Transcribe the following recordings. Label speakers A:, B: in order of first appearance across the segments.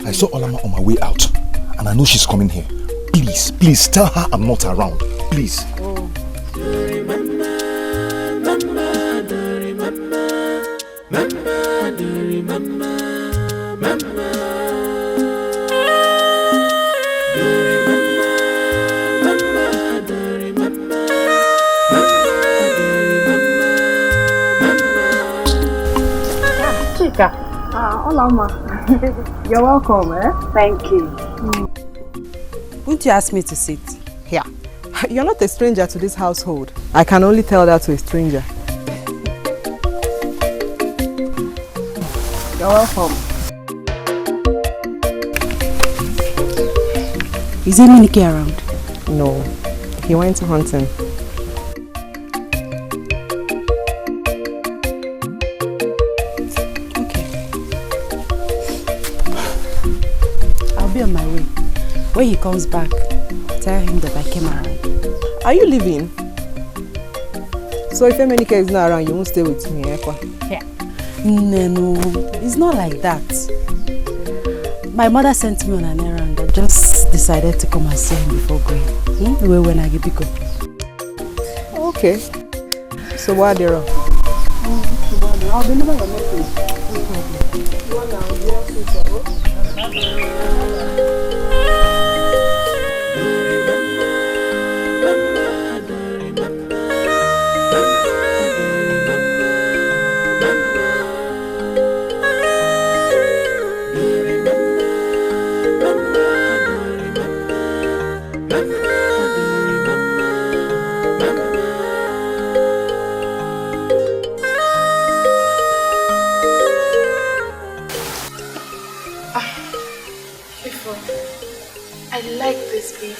A: I saw Olama on my way out, and I know she's coming here. Please, please tell her I'm not around. Please.
B: Oh.
C: Chika.
B: Olama. You're welcome, eh?
C: Thank you.
B: Wouldn't you ask me to sit? Here. You're not a stranger to this household. I can only tell that to a stranger. You're welcome.
C: Is Emenike around?
B: No. He went hunting.
C: On my way. When he comes back, tell him that I came around.
B: Are you leaving? So if Emenike is not around, you won't stay with me, eh?
C: Yeah. No, it's not like that. My mother sent me on an errand. I just decided to come and see him before going. When I get pick up.
B: Okay. So what are they wrong?
C: I'll deliver your message.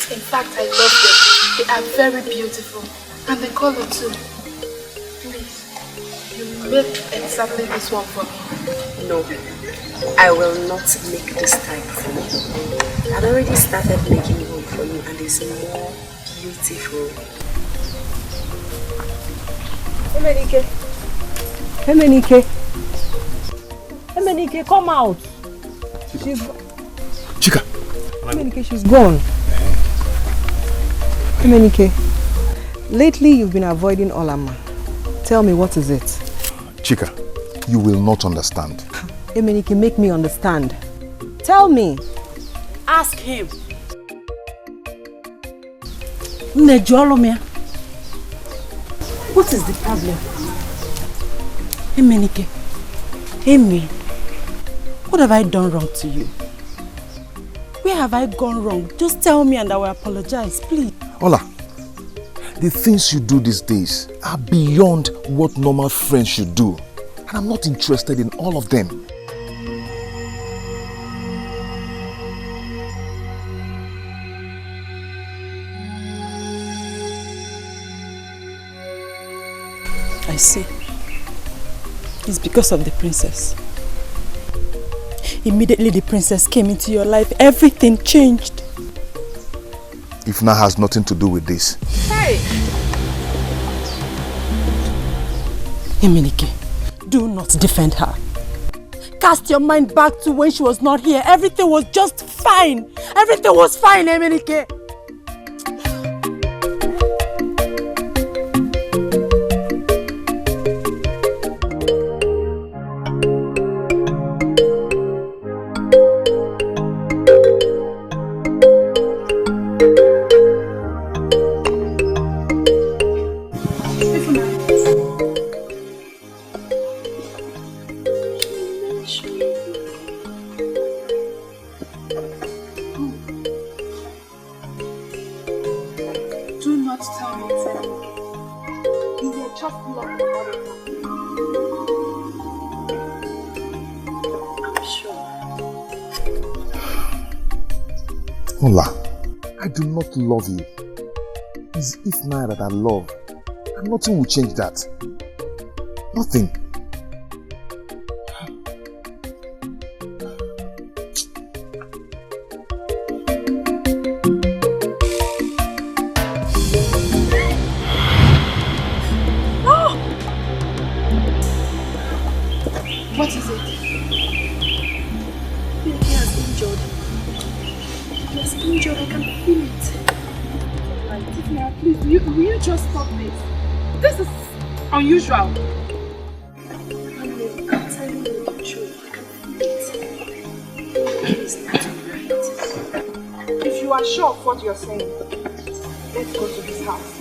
D: In fact, I love them. They are very beautiful. And the color too. Please, you make exactly this one for me.
C: No, I will not make this type for you. I've already started making one for you and it's more beautiful.
B: Emenike. Emenike.
C: Emenike, come out.
B: She's...
A: Chika.
B: Emenike, she's gone. Emenike, lately you've been avoiding Olama. Tell me, what is it?
A: Chika, you will not understand.
B: Emenike, make me understand. Tell me.
C: Ask him. Nejolomia. What is the problem? Emenike. Amy, what have I done wrong to you? Where have I gone wrong? Just tell me and I will apologize, please.
A: Ola, the things you do these days are beyond what normal friends should do. And I'm not interested in all of them.
C: I see. It's because of the princess. Immediately the princess came into your life, everything changed.
A: Ifna has nothing to do with this.
D: Hey!
C: Emenike, do not defend her. Cast your mind back to when she was not here. Everything was just fine. Everything was fine, Emenike.
A: Ola, I do not love you. It's Ifna that I love. And nothing will change that. Nothing.
D: What is it? injured. Yes, injured. I can feel it. Right, Tifia, please, will you just stop this? This is unusual. I'm telling you the truth. I can feel it. It's not right. If you are sure of what you're saying, let's go to his house.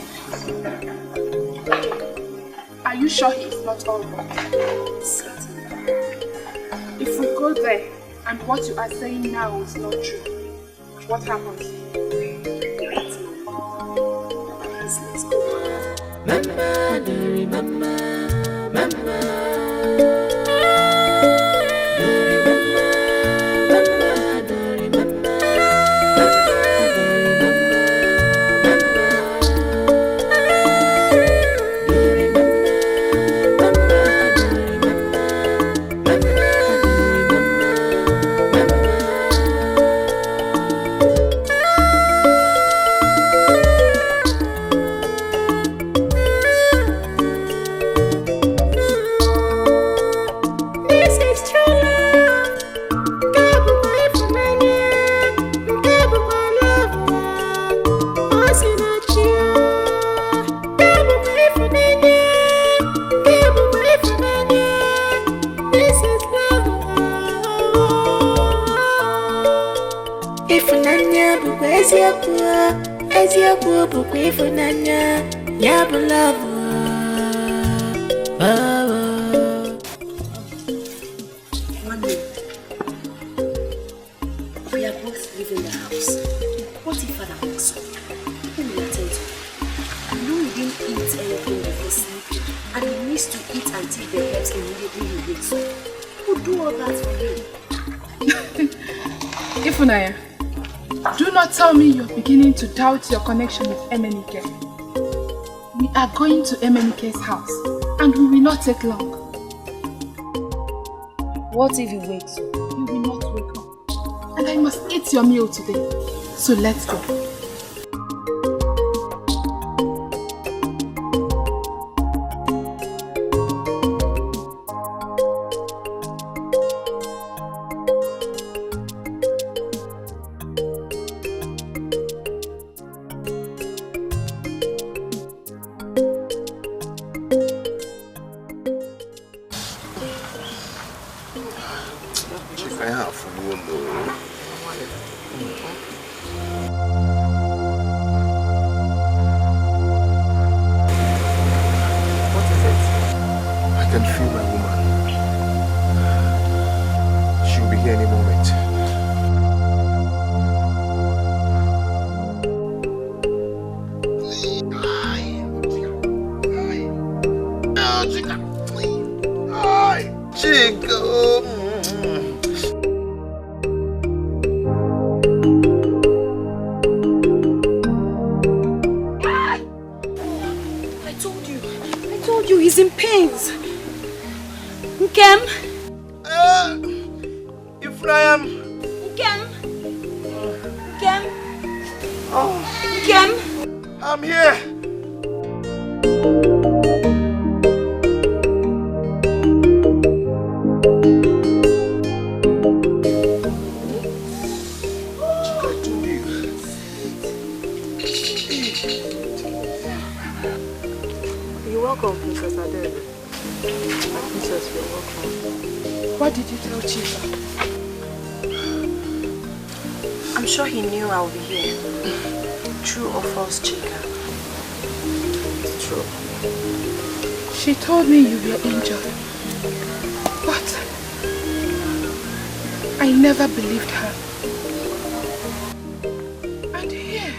D: Are you sure he is not all right? Certainly. If we go there and what you are saying now is not true, what happens? Let's go.
E: Mama, Dori, Mama, Mama.
C: We are both leaving the house. What if Father wakes up? Who will attend to him? I know he didn't eat anything before sleeping, and he needs to eat until the herbs immediately he wakes up. Who will do all that for him?
D: Ifunanya, do not tell me you're beginning to doubt your connection with Emenike. We are going to Emenike's house, and we will not take long.
C: What if he wakes up?
D: You will not wake up. And I must eat your meal today. So let's go. What did you tell Chifa?
C: I'm sure he knew I would be here. True or false, Chika? It's true.
D: She told me you were injured. But I never believed her. And here,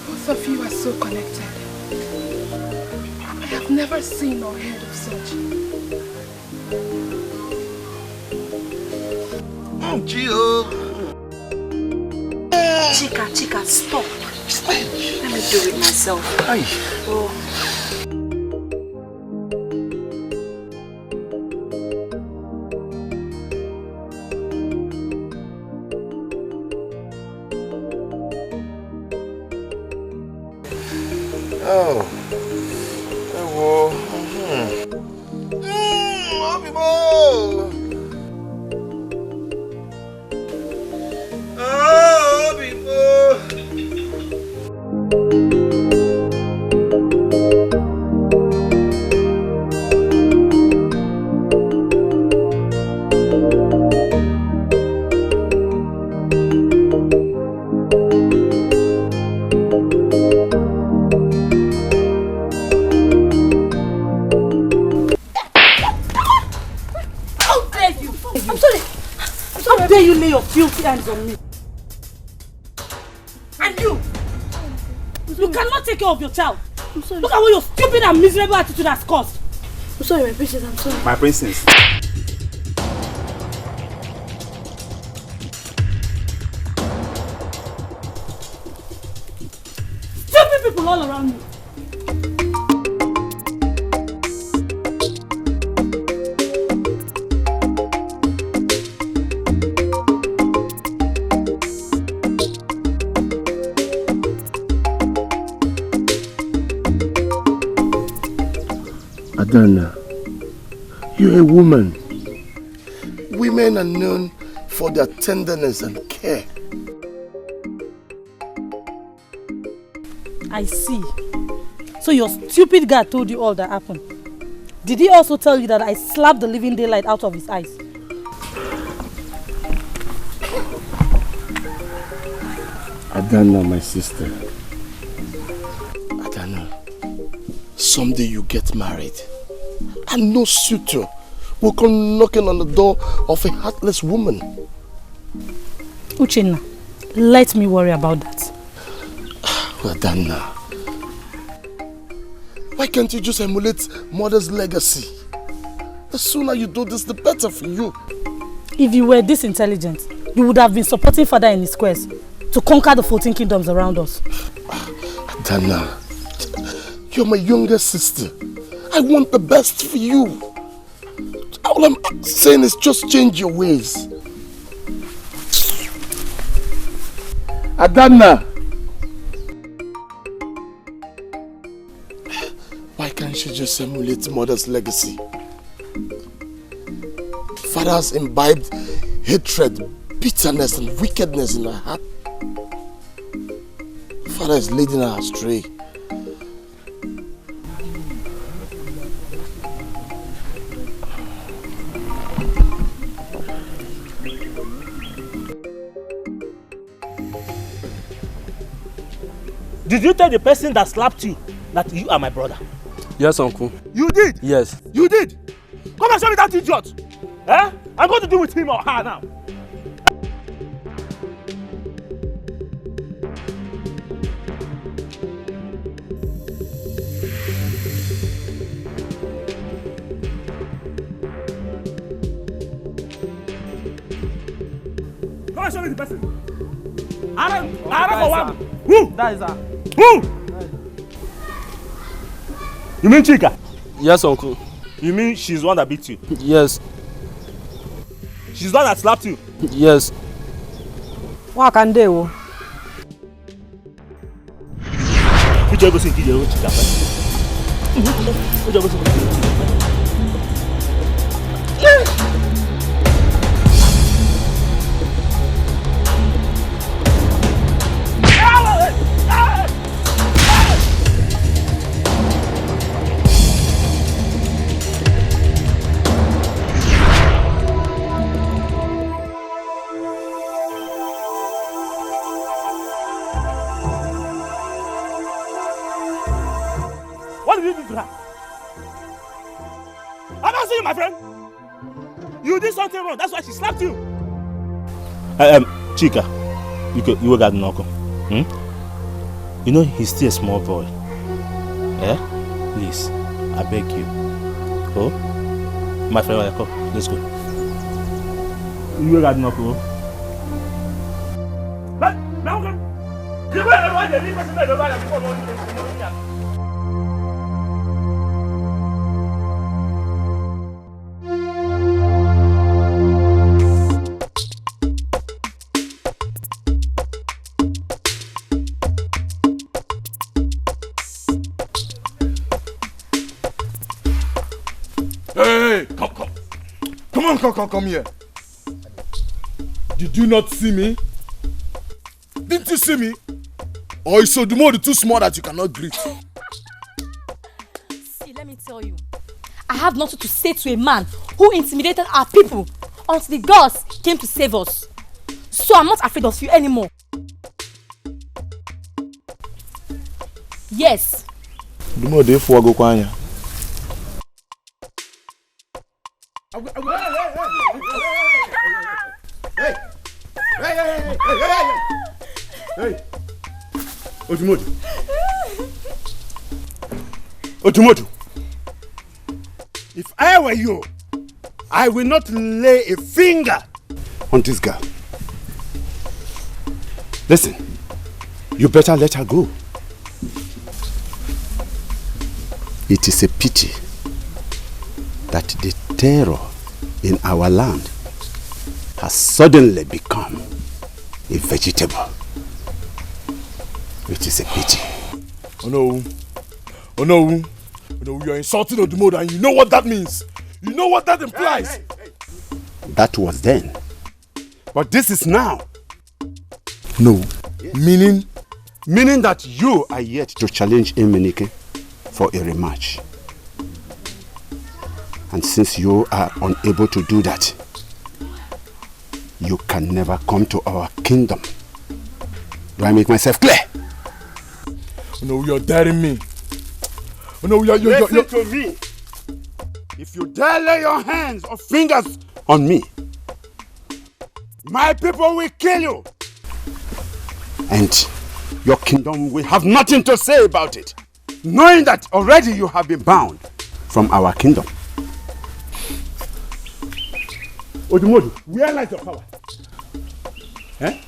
D: both of you are so connected. I have never seen or heard of such.
C: Chika, stop. Let me do it myself.
A: Aye.
C: Oh.
A: Oh.
F: lay your filthy hands on me. And you cannot take care of your child.
D: I'm sorry.
F: Look at what your stupid and miserable attitude has caused.
D: I'm sorry, my princess, I'm sorry.
G: My princess.
F: Stupid people all around me.
H: Adana, you're a woman. Women are known for their tenderness and care.
F: I see. So your stupid guy told you all that happened. Did he also tell you that I slapped the living daylight out of his eyes?
H: Adana, my sister. Adana, someday you get married. And no suitor will come knocking on the door of a heartless woman.
F: Uchenna, let me worry about that.
H: Adana, why can't you just emulate mother's legacy? The sooner you do this, the better for you.
F: If you were this intelligent, you would have been supporting father in his quest to conquer the 14 kingdoms around us.
H: Adana, you're my younger sister. I want the best for you. All I'm saying is just change your ways. Adana! Why can't she just emulate mother's legacy? Father has imbibed hatred, bitterness and wickedness in her heart. Father is leading her astray.
G: Did you tell the person that slapped you that you are my brother?
I: Yes, uncle.
G: You did?
I: Yes.
G: You did? Come and show me that idiot! Eh? I'm going to deal with him or her now. Come and show me the person. I don't for one. Who?
I: That is her.
G: Who? You mean Chika?
I: Yes, uncle.
G: You mean she's the one that beat you?
I: Yes.
G: She's the one that slapped you?
I: Yes.
B: What can they do?
G: Which you go see Chika first? Which you go see? What did you do to her? I'm not seeing you, my friend. You did something wrong. That's why she slapped you. Chika, you will get Noko. You know he's still a small boy. Eh? Please, I beg you. Oh, my friend, come. Let's go. You will get Noko. But now, you will everyone the leave person before no.
H: Hey, come here. Did you not see me? Didn't you see me? Or is Sodumo too small that you cannot greet?
J: See, let me tell you. I have nothing to say to a man who intimidated our people until the gods came to save us. So I'm not afraid of you anymore. Yes.
H: Dumo de fuego kwanya.
A: Hey,
H: Hey! Odumodu! Odumodu! If I were you, I will not lay a finger on this girl. Listen, you better let her go. It is a pity that the terror in our land has suddenly become a vegetable. It is a pity.
A: Oh no. Oh no. Oh no, you're insulting Odumodu and you know what that means. You know what that implies.
H: Hey. That was then. But this is now.
A: No. Yes.
H: Meaning that you are yet to challenge Emenike for a rematch. And since you are unable to do that, you can never come to our kingdom. Do I make myself clear?
A: Oh no, you're daring me. Oh no,
H: Listen to me. If you dare lay your hands or fingers on me, my people will kill you. And your kingdom will have nothing to say about it, knowing that already you have been bound from our kingdom. Odumodu, where lies your power? Eh?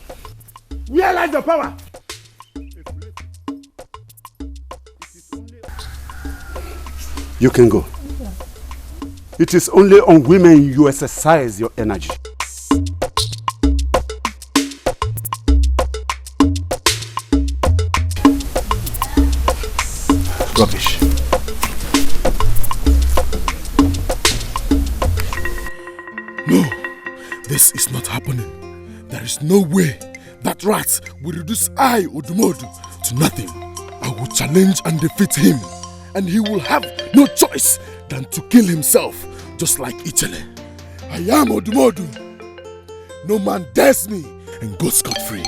H: Where lies your power? You can go. It is only on women you exercise your energy. Rubbish.
A: No, this is not happening. There is no way that rat will reduce I, Odumodu, to nothing. I will challenge and defeat him, and he will have no choice than to kill himself, just like Ichele. I am Odumodu. No man dares me and goes scot-free.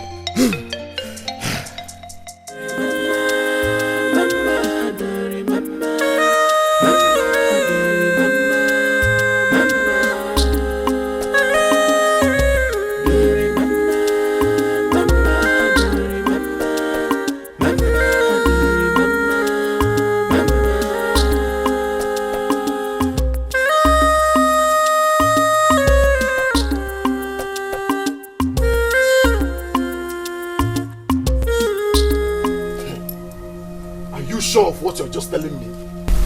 A: Of what you're just telling me?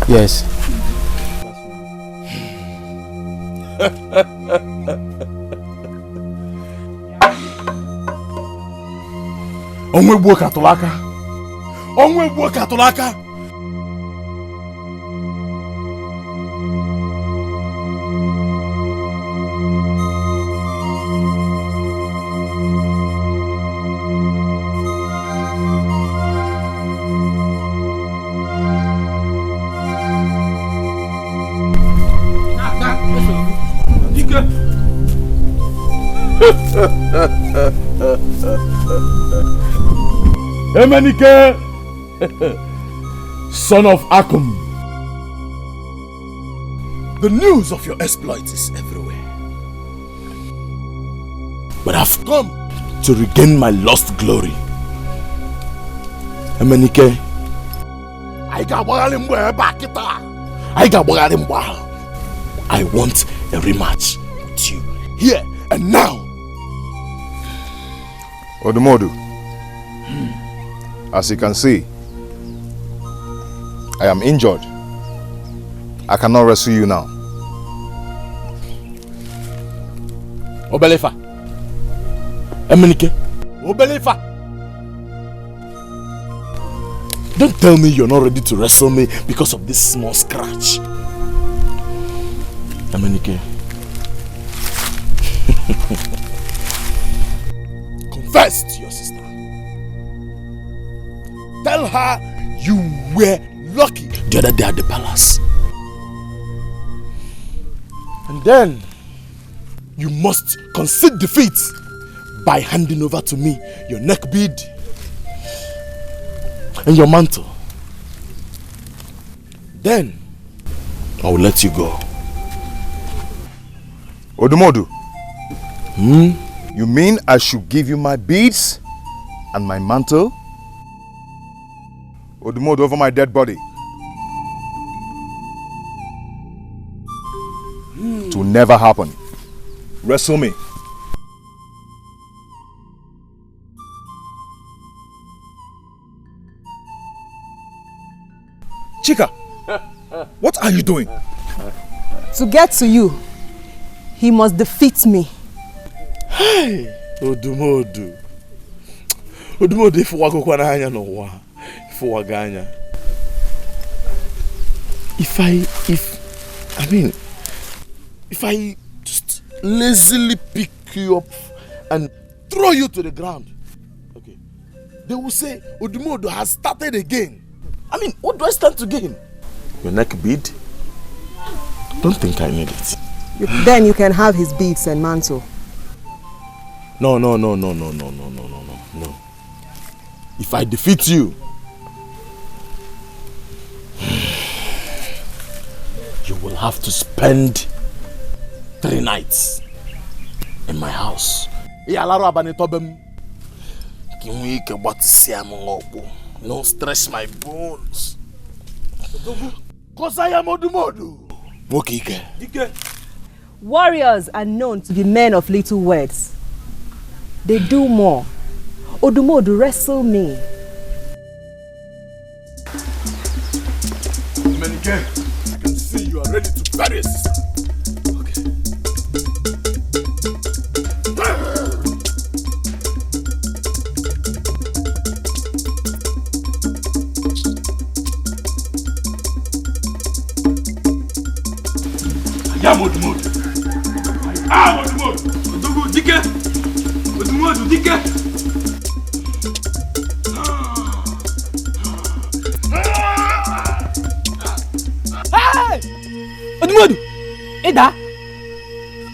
G: Yes.
A: Onwe gbuo katụlaka. Onwe gbuo katụlaka. Emenike, son of Akum, the news of your exploits is everywhere. But I've come to regain my lost glory. Emenike, I want a rematch with you here and now.
K: Odumodu, as you can see, I am injured. I cannot rescue you now.
A: Obelefa, Emenike, Obelefa. Don't tell me you're not ready to wrestle me because of this small scratch. Emenike. Confess to your sister. Tell her you were lucky the other day at the palace. And then you must concede defeat by handing over to me your neck bead and your mantle. Then I will let you go.
K: Odumodu, You mean I should give you my beads and my mantle? Odumodu over my dead body. It will never happen. Wrestle me.
A: Chika, what are you doing?
B: To get to you, he must defeat me.
H: Hey, Odumodu. Odumodu ifuwago kwa na no wa. Ifuwaganya. If I just lazily pick you up and throw you to the ground, okay, they will say Odumodu has started again. I mean, what do I stand to gain? Your neck bead? Don't think I need it.
B: Then you can have his beads and mantle.
H: No. If I defeat you, you will have to spend 3 nights in my house. No stress my bones. Cause I am Odumodu.
B: Warriors are known to be men of little words. They do more. Odumodu, wrestle me.
H: Menike, I can see you are ready to bury your sister. I am Odumodu. I am Odumodu. Odumodu, Dike. Odumodu, Dike.
F: Hey! Odumodu! Eda!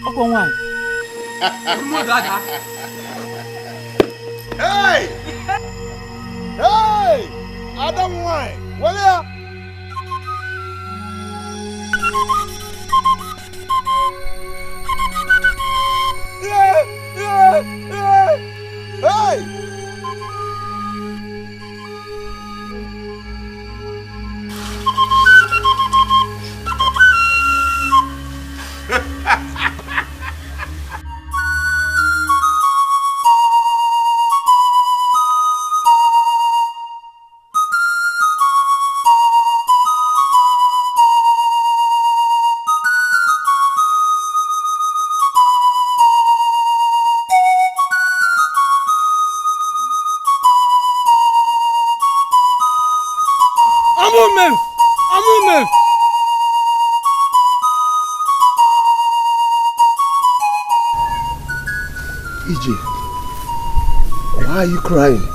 F: Oko nwai. Odumodu ada.
H: Hey! Hey! Adam nwai. Wale ya. Hey! EJ, why are you crying?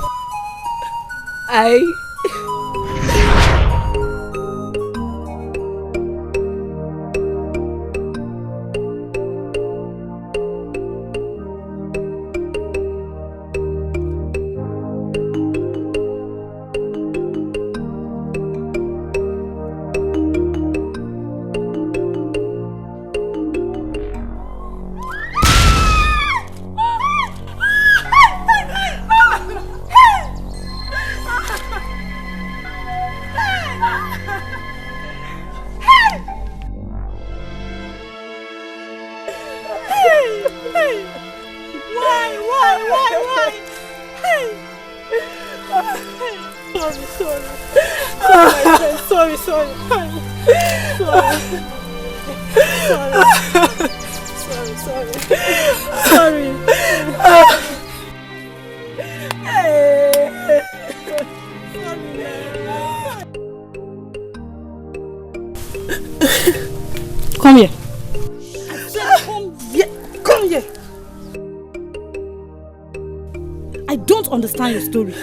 F: Come here. I said come here. Come here. I don't understand your story.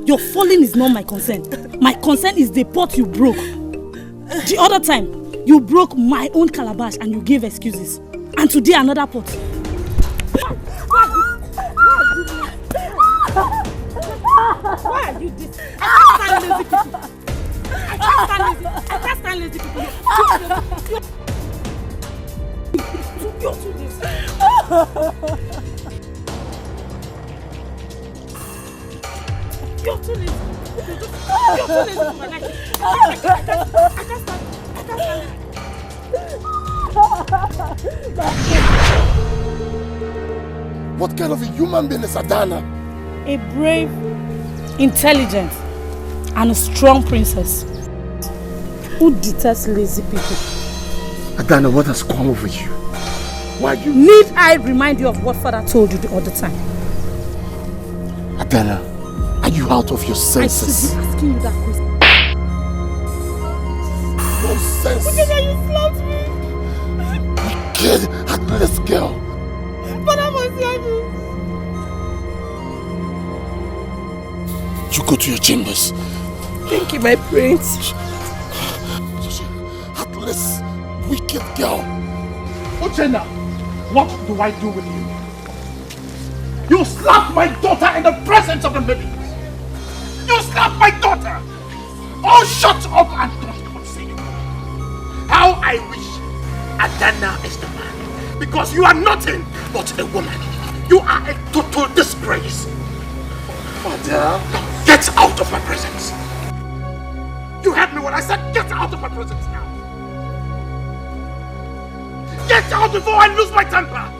F: Your falling is not my concern. My concern is the pot you broke. The other time, you broke my own calabash and you gave excuses. And today another pot. Why are you this? I can't stand lazy people. I can't stand lazy people. You do this. You're too late. You're too late for my life. I can't stand it.
A: What kind of a human being is Adana?
F: A brave, intelligent, and a strong princess who detests lazy people.
A: Adana, what has come over you? Why you...
F: Need I remind you of what father told you the other time?
A: Adana, are you out of your senses?
F: I should be asking you that question.
A: Nonsense!
F: Adana, you slapped me!
A: Kid, heartless girl!
F: Father must hear me!
A: You go to your chambers.
B: Thank you, my prince.
A: Heartless, wicked girl.
H: Uchenna, what do I do with you? You slapped my daughter in the presence of the living. You slapped my daughter. Oh, shut up and don't even say it. How I wish Adana is the man. Because you are nothing but a woman. You are a total disgrace. Father, get out of my presence. You heard me when I said get out of my presence now. Get out before I lose my temper.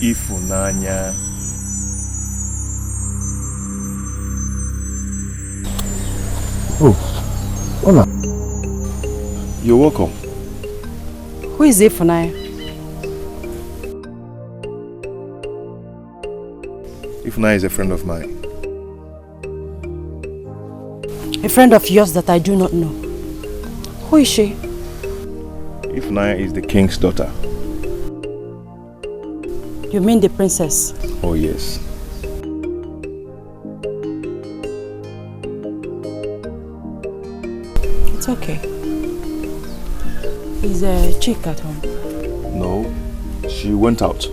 K: Ifunanya. Oh, hola. You're welcome.
B: Who is Ifunanya?
K: Ifunanya is a friend of mine.
B: A friend of yours that I do not know. Who is she?
K: Ifunanya is the king's daughter.
B: You mean the princess?
K: Oh, yes.
B: It's okay. Is a chick at home?
K: No, she went out.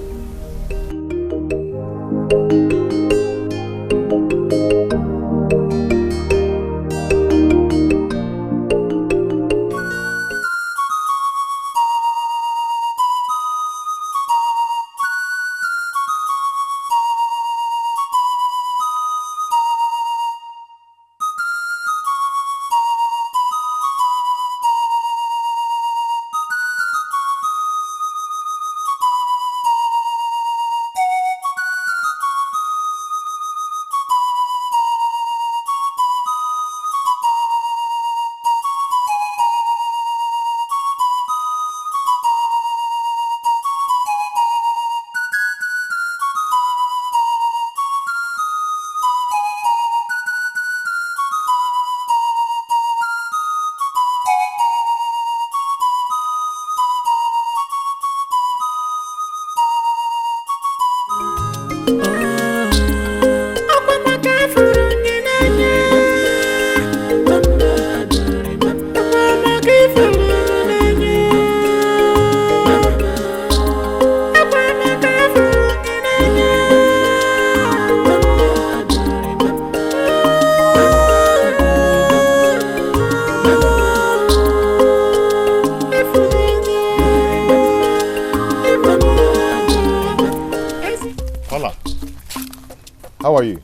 K: How are you?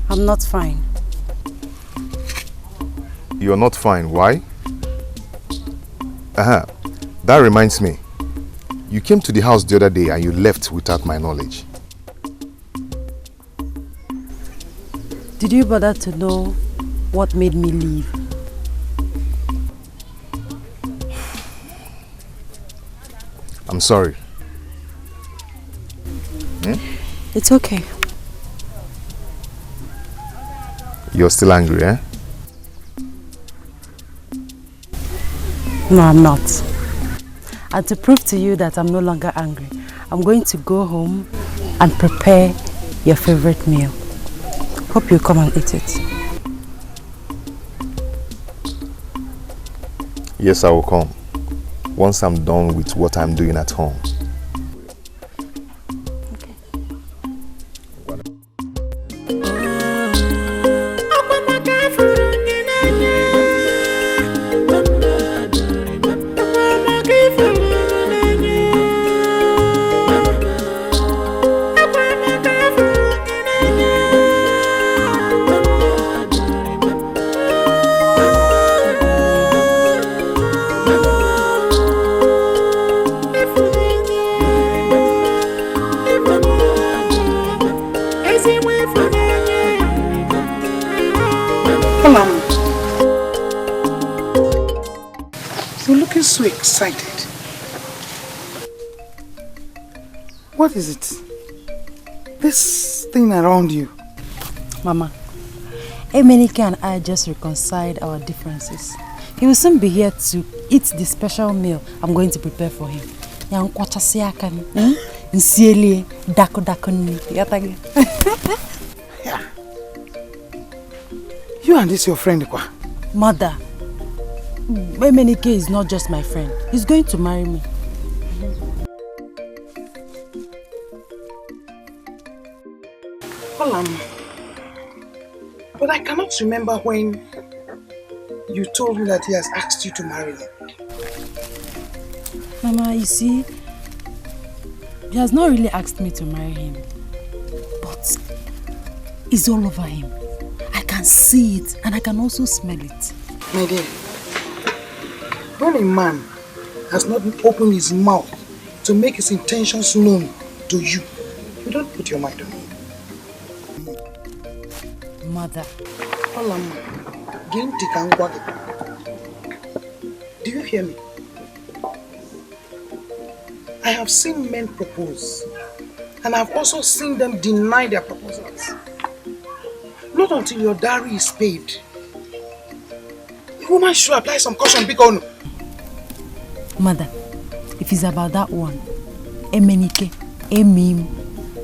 B: I'm not fine.
K: You're not fine. Why? That reminds me. You came to the house the other day and you left without my knowledge.
B: Did you bother to know what made me leave?
K: I'm sorry.
B: It's okay.
K: You're still angry, eh?
B: No, I'm not. And to prove to you that I'm no longer angry, I'm going to go home and prepare your favorite meal. Hope you come and eat it.
K: Yes, I will come. Once I'm done with what I'm doing at home.
L: So excited. What is it? This thing around you?
B: Mama, Emenike and I just reconciled our differences. He will soon be here to eat the special meal I'm going to prepare for him.
L: You and this your friend, Kwa?
B: Mother, Emenike is not just my friend. He's going to marry me.
L: But I cannot remember when you told me that he has asked you to marry him.
B: Mama, you see, he has not really asked me to marry him. But it's all over him. I can see it and I can also smell it.
L: My dear, when a man has not opened his mouth to make his intentions known to you, you don't put your mind on him.
B: Mother.
L: Do you hear me? I have seen men propose, and I have also seen them deny their proposals. Not until your dowry is paid. A woman should apply some caution, because
B: Mother, if it's about that one, Emenike, Emim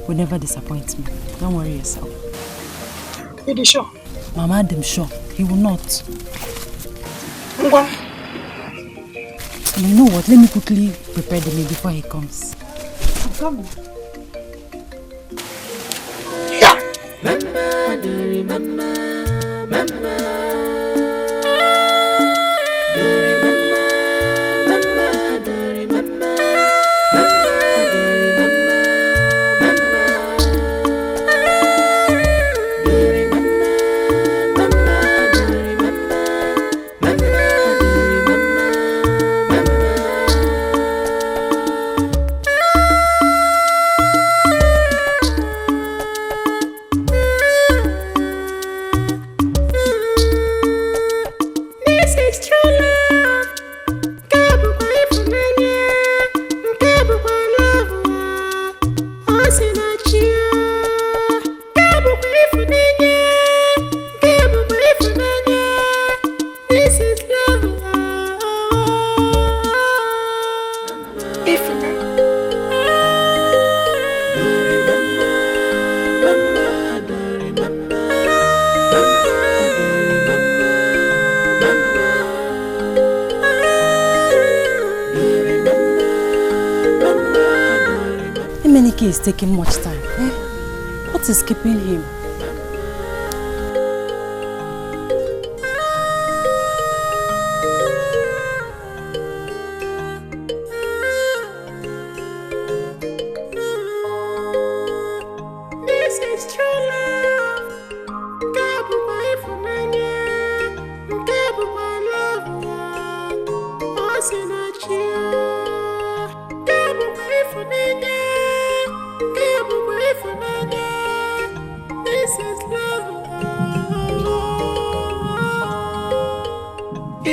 B: will never disappoint me. Don't worry yourself.
L: Are you sure?
B: Mama, I'm sure. He will not. And you know what? Let me quickly prepare the meal before he comes.
L: I'm coming.
B: Emenike is taking much time. What is keeping him?
E: This is true love. Kabu boy for many. Kabu boy love. Osinachi. Kabu boy.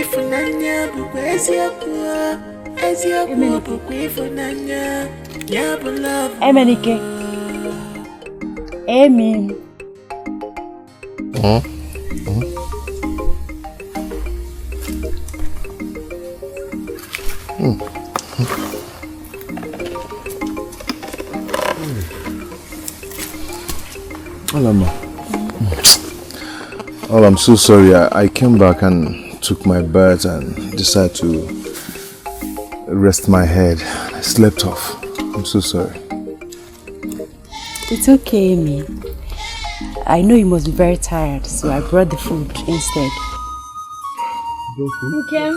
E: Ifunanya bukwe eziokwu. Eziokwu bukwe ifunanya. Nyabu love.
B: Emenike. Amen.
K: Oh, I'm so sorry. I came back and took my bath and decided to rest my head. I slept off. I'm so sorry.
B: It's okay, Amy. I know you must be very tired, so I brought the food instead.
J: Okay.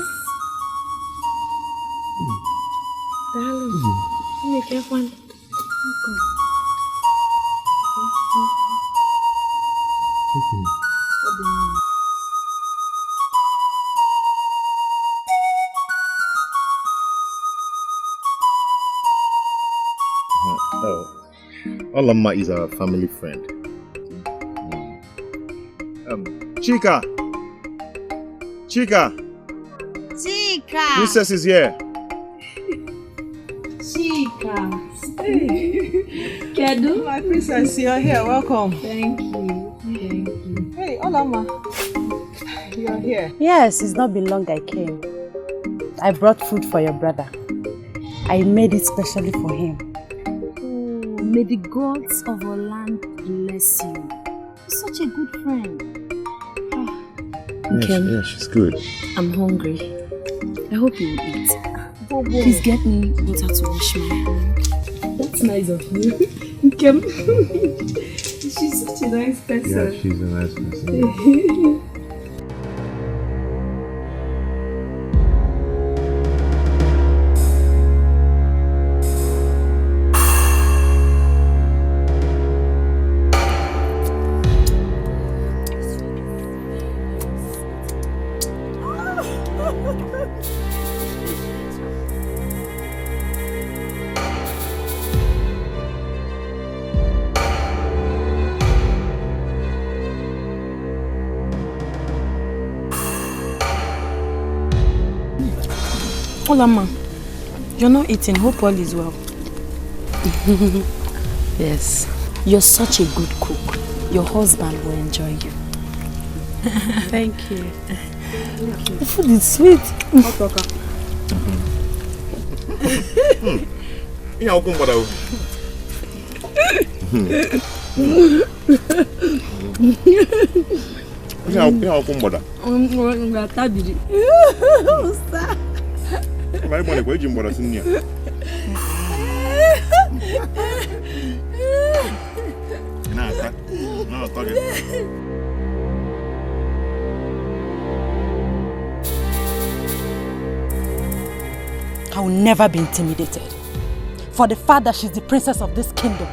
J: Darling, you can't find.
K: Oh, Olamma is our family friend. Chika! Chika! Princess is here.
M: Chika. Kedu? My princess, you're here. Welcome. Thank you. Thank you. Hey, Olamma. You're here.
B: Yes, it's not been long I came. I brought food for your brother. I made it specially for him.
C: Oh, may the gods of our land bless you. You're such a good friend.
K: Yeah, she's good.
C: I'm hungry. I hope you will eat. Please get me water to wash my hands.
M: That's nice of you. Nkem. She's such a nice person.
K: Yeah, she's a nice person.
F: Olamma, you're not eating. Hope all is well.
C: Yes. You're such a good cook. Your husband will enjoy you.
F: Thank you.
C: The food is sweet.
B: I will never be intimidated. For the fact that she's the princess of this kingdom,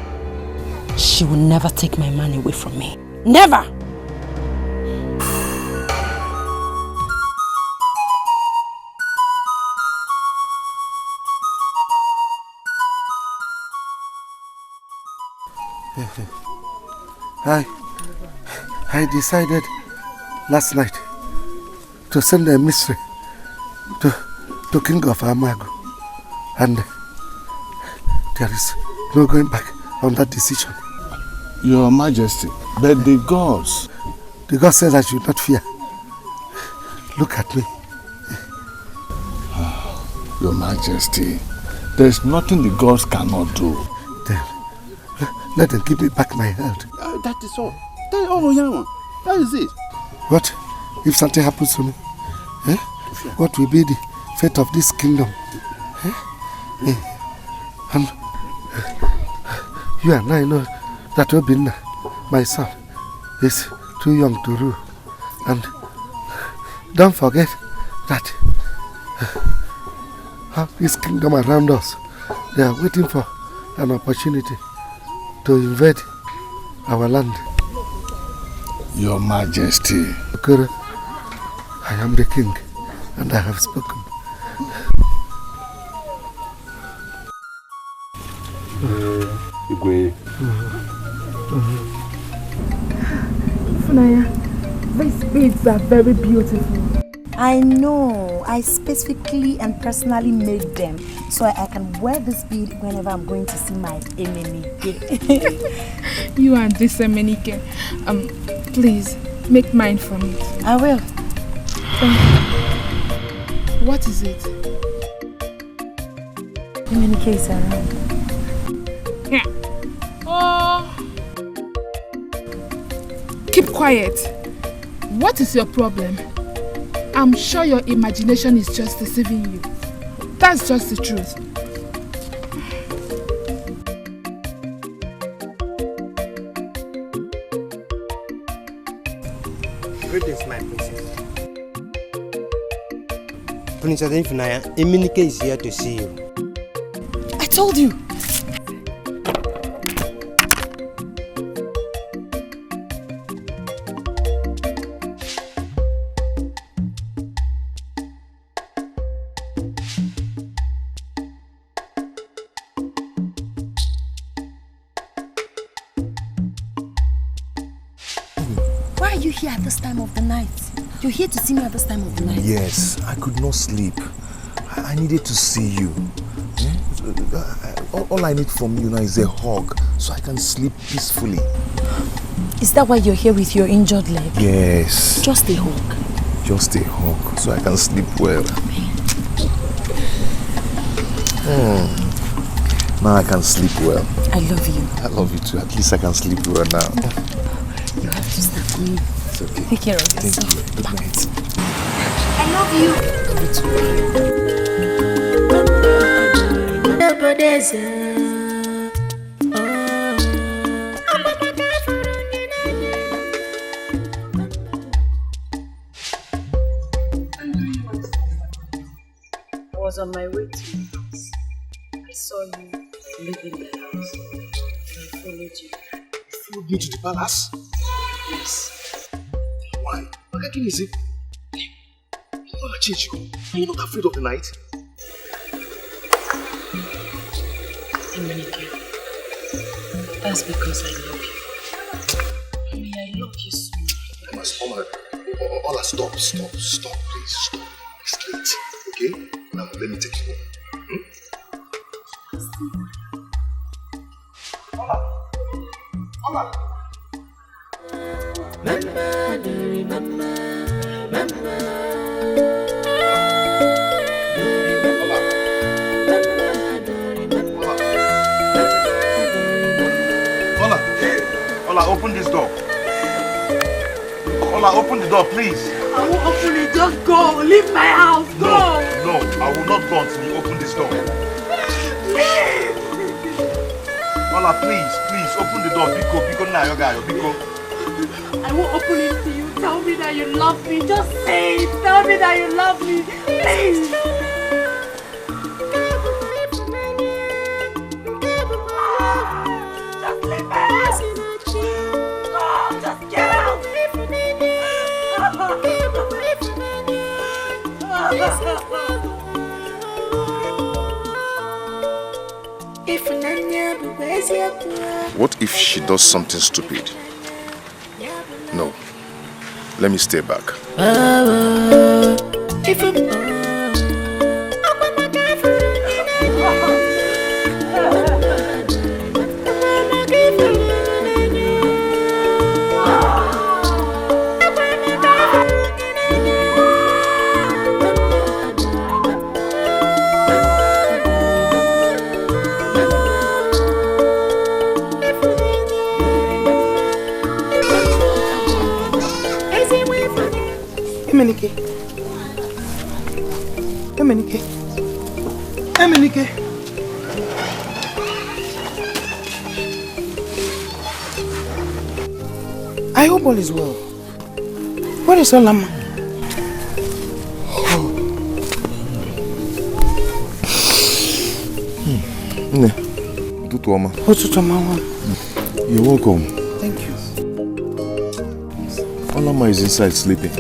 B: she will never take my man away from me. Never!
N: I decided last night to send a mystery to King of Amago, and there is no going back on that decision.
H: Your Majesty, but the gods...
N: The God says I should not fear. Look at me.
H: Your Majesty, there's nothing the gods cannot do.
N: Then, let them give me back my health.
H: That is all. That is all, Yama. That is it.
N: What if something happens to me? Eh? What will be the fate of this kingdom? Eh? And you and I know that Obinna, my son, is too young to rule. And don't forget that this kingdom around us, they are waiting for an opportunity to invade our land.
H: Your Majesty.
N: Okoro, I am the king, and I have spoken.
H: Igwe.
D: Funaya, these beads are very beautiful.
O: I know. I specifically and personally made them so I can wear this bead whenever I'm going to see my Emenike.
D: You and this Emenike. Please, make mine for me.
O: I will.
D: Thank you. What is it?
O: Emenike is around.
D: Yeah. Oh. Keep quiet. What is your problem? I'm sure your imagination is just deceiving you. That's just the truth.
P: Greetings, my princess. Princess Ifunanya, Emenike is here to see you.
O: I told you. Why are you here at this time of the night? You're here to see me at this time of the night?
K: Yes, I could not sleep. I needed to see you. All I need from you now is a hug so I can sleep peacefully.
O: Is that why you're here with your injured leg?
K: Yes.
O: Just a hug.
K: Just a hug so I can sleep well. Now I can sleep well.
O: I love you.
K: I love you too. At least I can sleep well now.
O: You have to stop me.
K: It's okay.
O: Take care of yourself.
K: Thank you. Good night.
O: I love you.
C: I was on my way to your house. I saw you leaving the house. I followed you.
N: Followed me to the palace?
C: Yes.
N: Why? What is it? You want to change you? Are you not afraid of the night?
C: Emenike, that's because I love you. I mean, I love you so much.
N: Ola, stop, please, stop. It's late, okay? Now, let me take you home. Ola.
H: Ola, open this door. Ola, open the door, please.
F: I won't open it. Just go. Leave my house. Go.
H: No, I will not go until you open this door.
F: Please.
H: Ola, please, open the door. Biko, na yoga, Biko.
F: I won't open it to you. Tell me that you love me. Just say it. Tell me that you love me. Please. Just leave my house. No, just get out.
K: What if she does something stupid? No. Let me stay back.
L: Emenike. I hope all is well. Where is Olama?
K: You're welcome.
L: Thank you.
K: Olama is inside sleeping.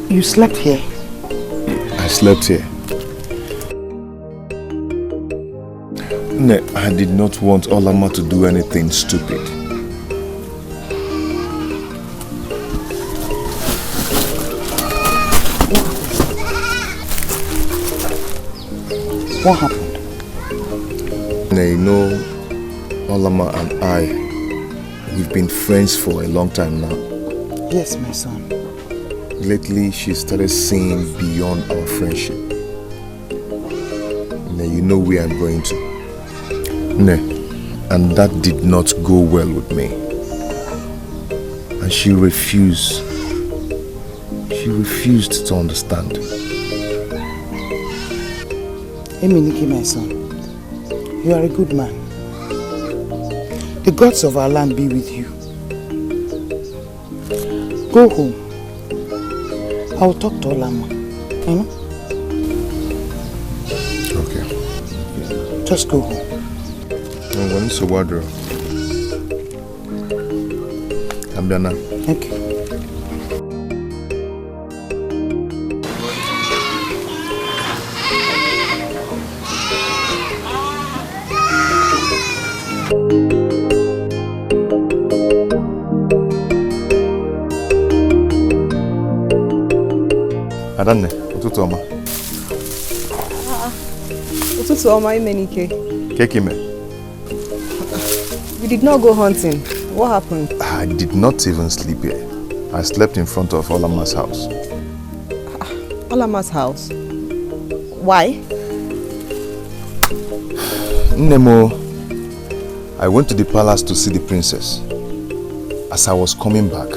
L: You slept here?
K: I slept here. I did not want Olama to do anything stupid.
L: What happened?
K: You know, Olama and I, we've been friends for a long time now.
L: Yes, my son.
K: Lately, she started seeing beyond our friendship. You know where I'm going to. And that did not go well with me. And she refused. She refused to understand.
L: Eminike, my son, you are a good man. The gods of our land be with you. Go home. I'll talk to Olama.
K: Okay.
L: Just go home.
K: I'm going to water. I'm done now.
L: Okay.
K: Adanne, ụtụtụ ọma.
M: Ụtụtụ ọma Emenike.
K: Kekime.
M: You did not go hunting. What happened?
K: I did not even sleep here. I slept in front of Olama's house.
M: Olama's house? Why?
K: Nemo, I went to the palace to see the princess. As I was coming back,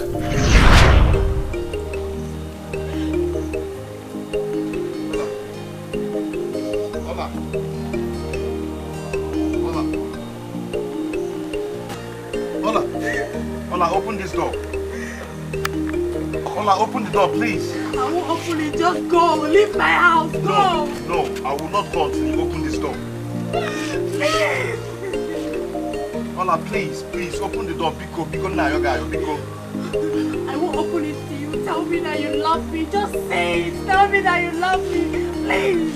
H: Ola, open this door. Ola, open the door, please.
D: I won't open it. Just go. Leave my house. Go.
H: No, I will not go until you open this door.
D: Please.
H: Ola, please, open the door. Biko, na yoga, Biko.
D: I won't open it to you. Tell me that you love me. Just say it. Tell me that you love me. Please.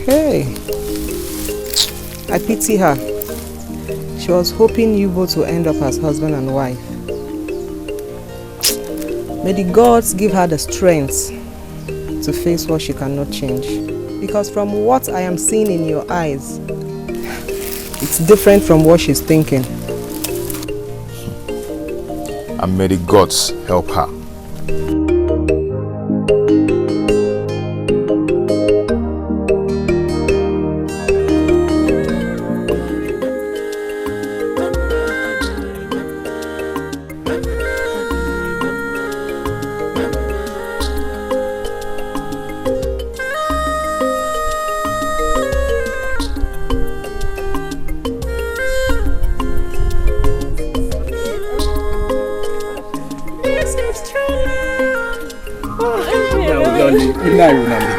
M: Hey, I pity her. She was hoping you both will end up as husband and wife. May the gods give her the strength to face what she cannot change. Because from what I am seeing in your eyes, it's different from what she's thinking.
K: And may the gods help her.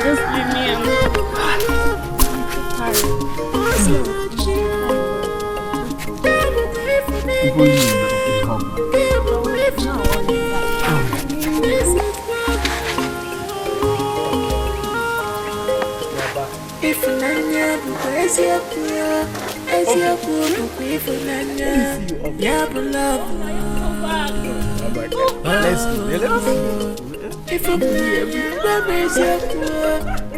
D: Just leave me
E: If I'm here,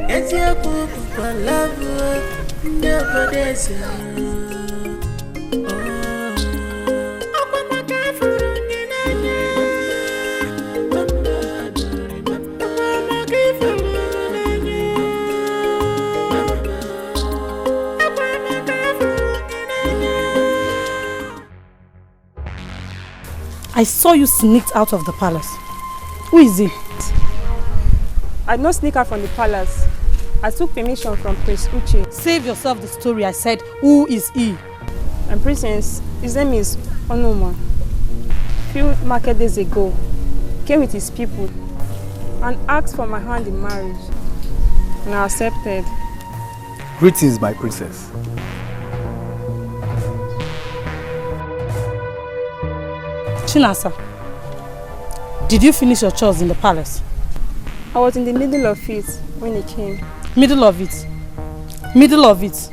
E: it's your book for love, never this.
F: I saw you sneaked out of the palace. Who is he?
Q: I did not sneak out from the palace. I took permission from Prince Uche.
F: Save yourself the story. I said, who is he?
Q: And Princess, his name is Onoma. A few market days ago, came with his people and asked for my hand in marriage. And I accepted.
R: Greetings, my princess.
F: Chinasa, did you finish your chores in the palace?
Q: I was in the middle of it when he came.
F: Middle of it? Middle of it?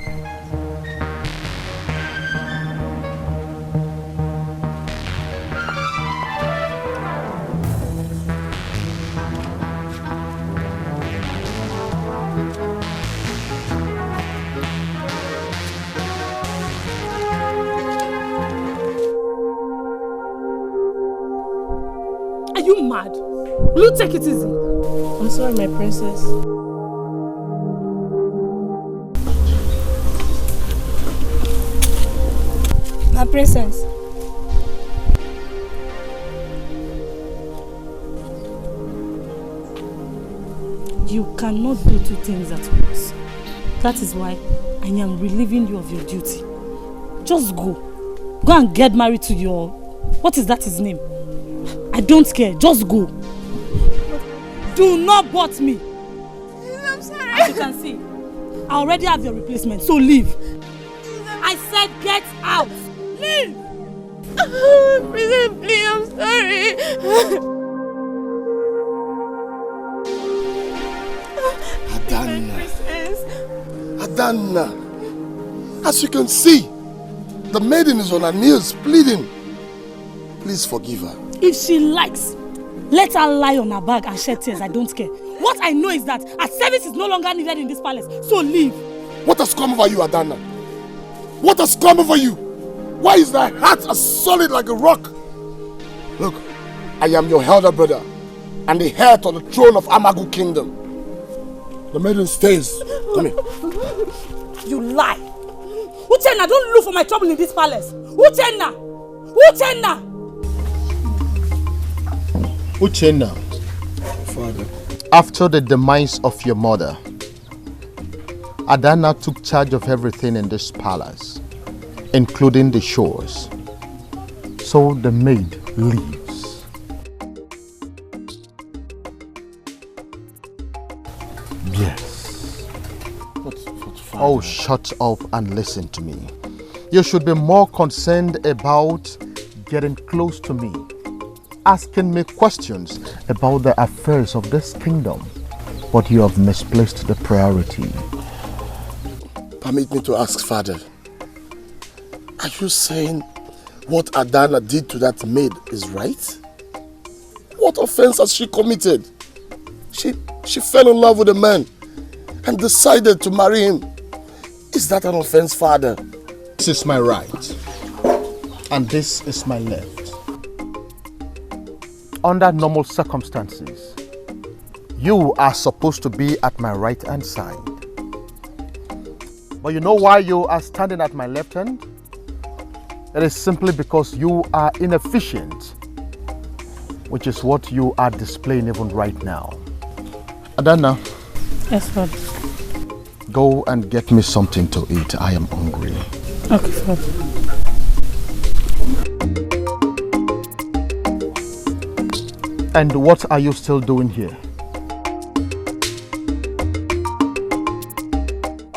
F: you mad? Will you take it easy?
Q: I'm sorry, my princess.
S: My princess.
F: You cannot do two things at once. That is why I am relieving you of your duty. Just go. Go and get married to your... What is that his name? I don't care. Just go. Do not butt me.
S: I'm sorry.
F: As you can see, I already have your replacement, so leave. I said get out. Leave.
S: Please, I'm sorry.
N: Adana, as you can see, the maiden is on her knees pleading. Please forgive her.
F: If she likes, let her lie on her back and shed tears. I don't care. What I know is that our service is no longer needed in this palace, so leave.
N: What has come over you, Adana? What has come over you? Why is thy heart as solid like a rock? Look, I am your elder brother and the heir to the throne of Amagu Kingdom. The maiden stays. Come here.
F: You lie. Uchenna, don't look for my trouble in this palace. Uchenna! Uchenna!
T: Uchenna,
N: Father,
T: after the demise of your mother, Adana took charge of everything in this palace, including the shores. So the maid leaves. Yes. Oh, shut up and listen to me. You should be more concerned about getting close to me, asking me questions about the affairs of this kingdom. But you have misplaced the priority.
N: permit me to ask, Father, are you saying what Adana did to that maid is right? What offense has she committed? She fell in love with a man and decided to marry him. Is that an offense, Father?
T: This is my right, and this is my left. Under normal circumstances, you are supposed to be at my right hand side. But you know why you are standing at my left hand? It is simply because you are inefficient, which is what you are displaying even right now. Adana.
F: Yes, Father.
T: Go and get me something to eat. I am hungry.
F: Okay, Father.
T: And what are you still doing here?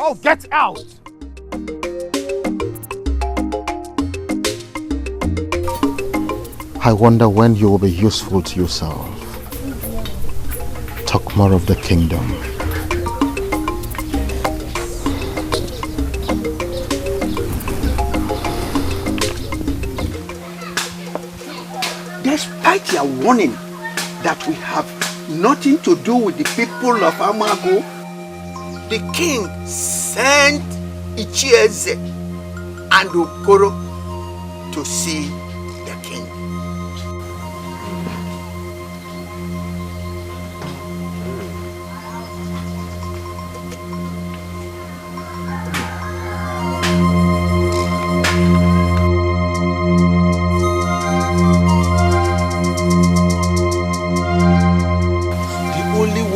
T: Oh, get out! I wonder when you will be useful to yourself. Talk more of the kingdom.
U: Despite your warning that we have nothing to do with the people of Amago, the king sent Ichieze and Okoro to see the king.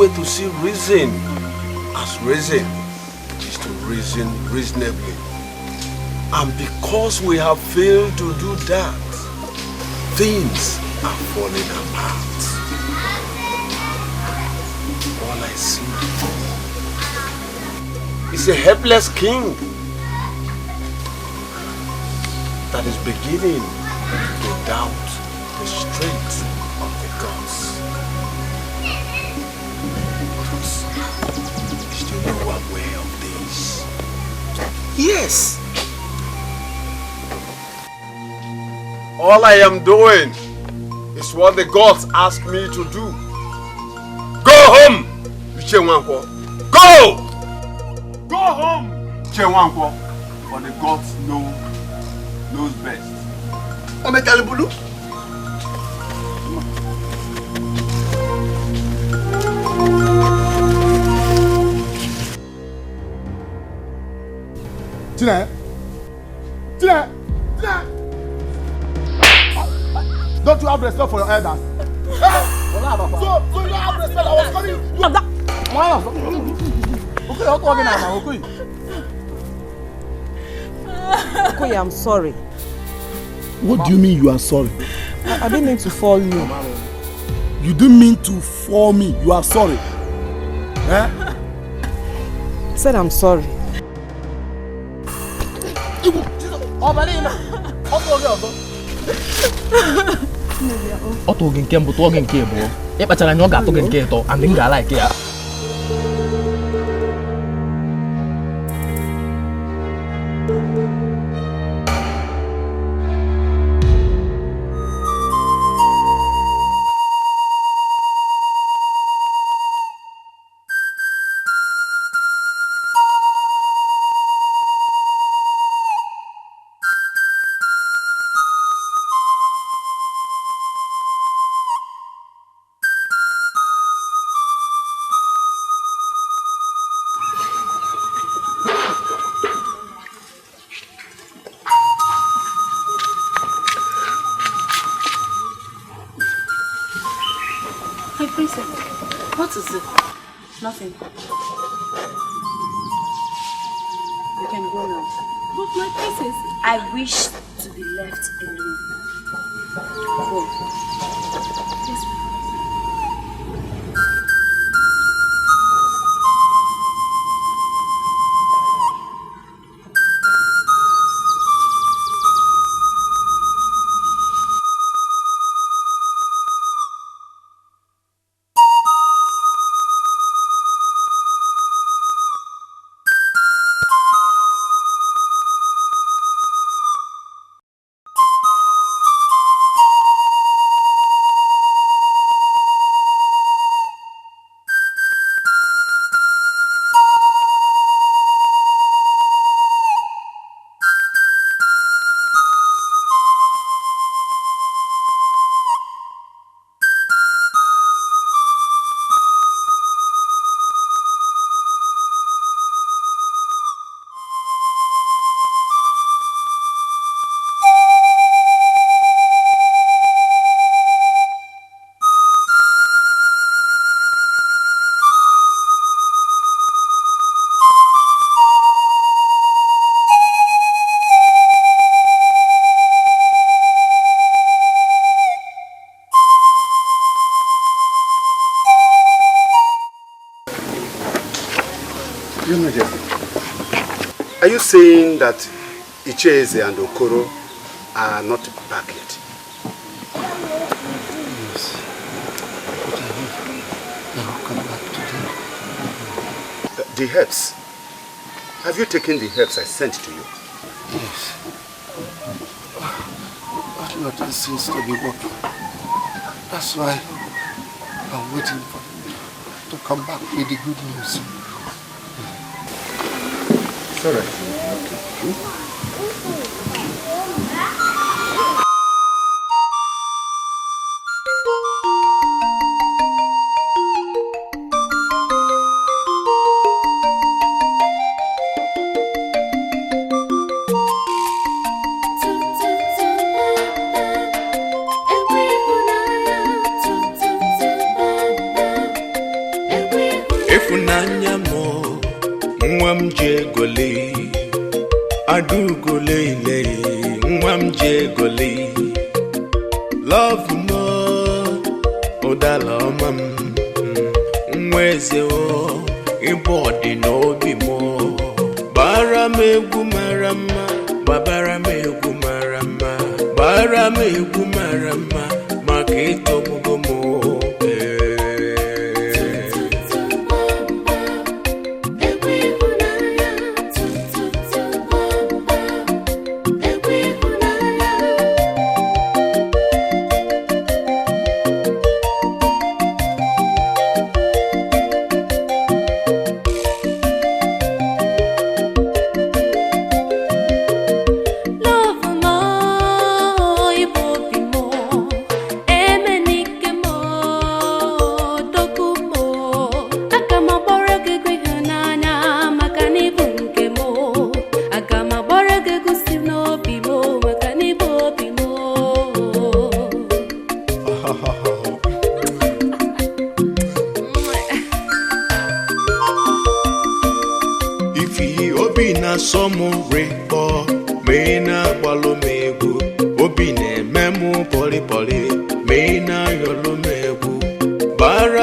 V: To see reason as reason is to reason reasonably, and because we have failed to do that, things are falling apart. All I see is a helpless king that is beginning to doubt the strength of the gods. You are aware of this? Yes. All I am doing is what the gods ask me to do. Go home, Chenwankwo. Go! Go home, Chenwankwo. For the gods knows best.
U: Ometalibulu.
H: Tina! Tina! Tina! Don't you have respect for your elders? So you don't have respect. I was calling you.
M: Okay, Okoye, I'm sorry.
N: What do you mean you are sorry?
M: I didn't mean to fall you.
N: You didn't mean to fall me. You are sorry. Eh?
M: I said I'm sorry.
R: Oto nke mbụ tụọ gị nke abụọ. Ịkpachara anya ọ ga-atụ gị nke ịtọ and m ga-alaiki ya.
B: My princess, what is it? Nothing. You can go now.
C: But my princess, I wish to be left alone. Go. Yes,
U: Are you saying that Icheze and Okoro are not back yet?
N: Yes. But I hope they will come back today.
U: The herbs. Have you taken the herbs I sent to you?
N: Yes. But nothing seems to be working. That's why I'm waiting for them to come back with the good news.
U: It's all right.
G: Love mo odala mam nweze o ibodi no bi mo bara megwu marama babara megwu marama bara megwu marama maka itobugo mo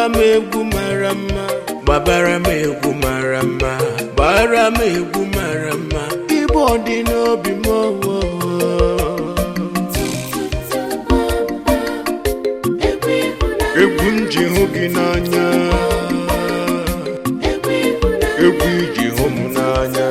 G: Baramegu marama, babaramegu marama, baramegu marama, ibodi no bimo. Egunji hoginanya, egunji homunanya.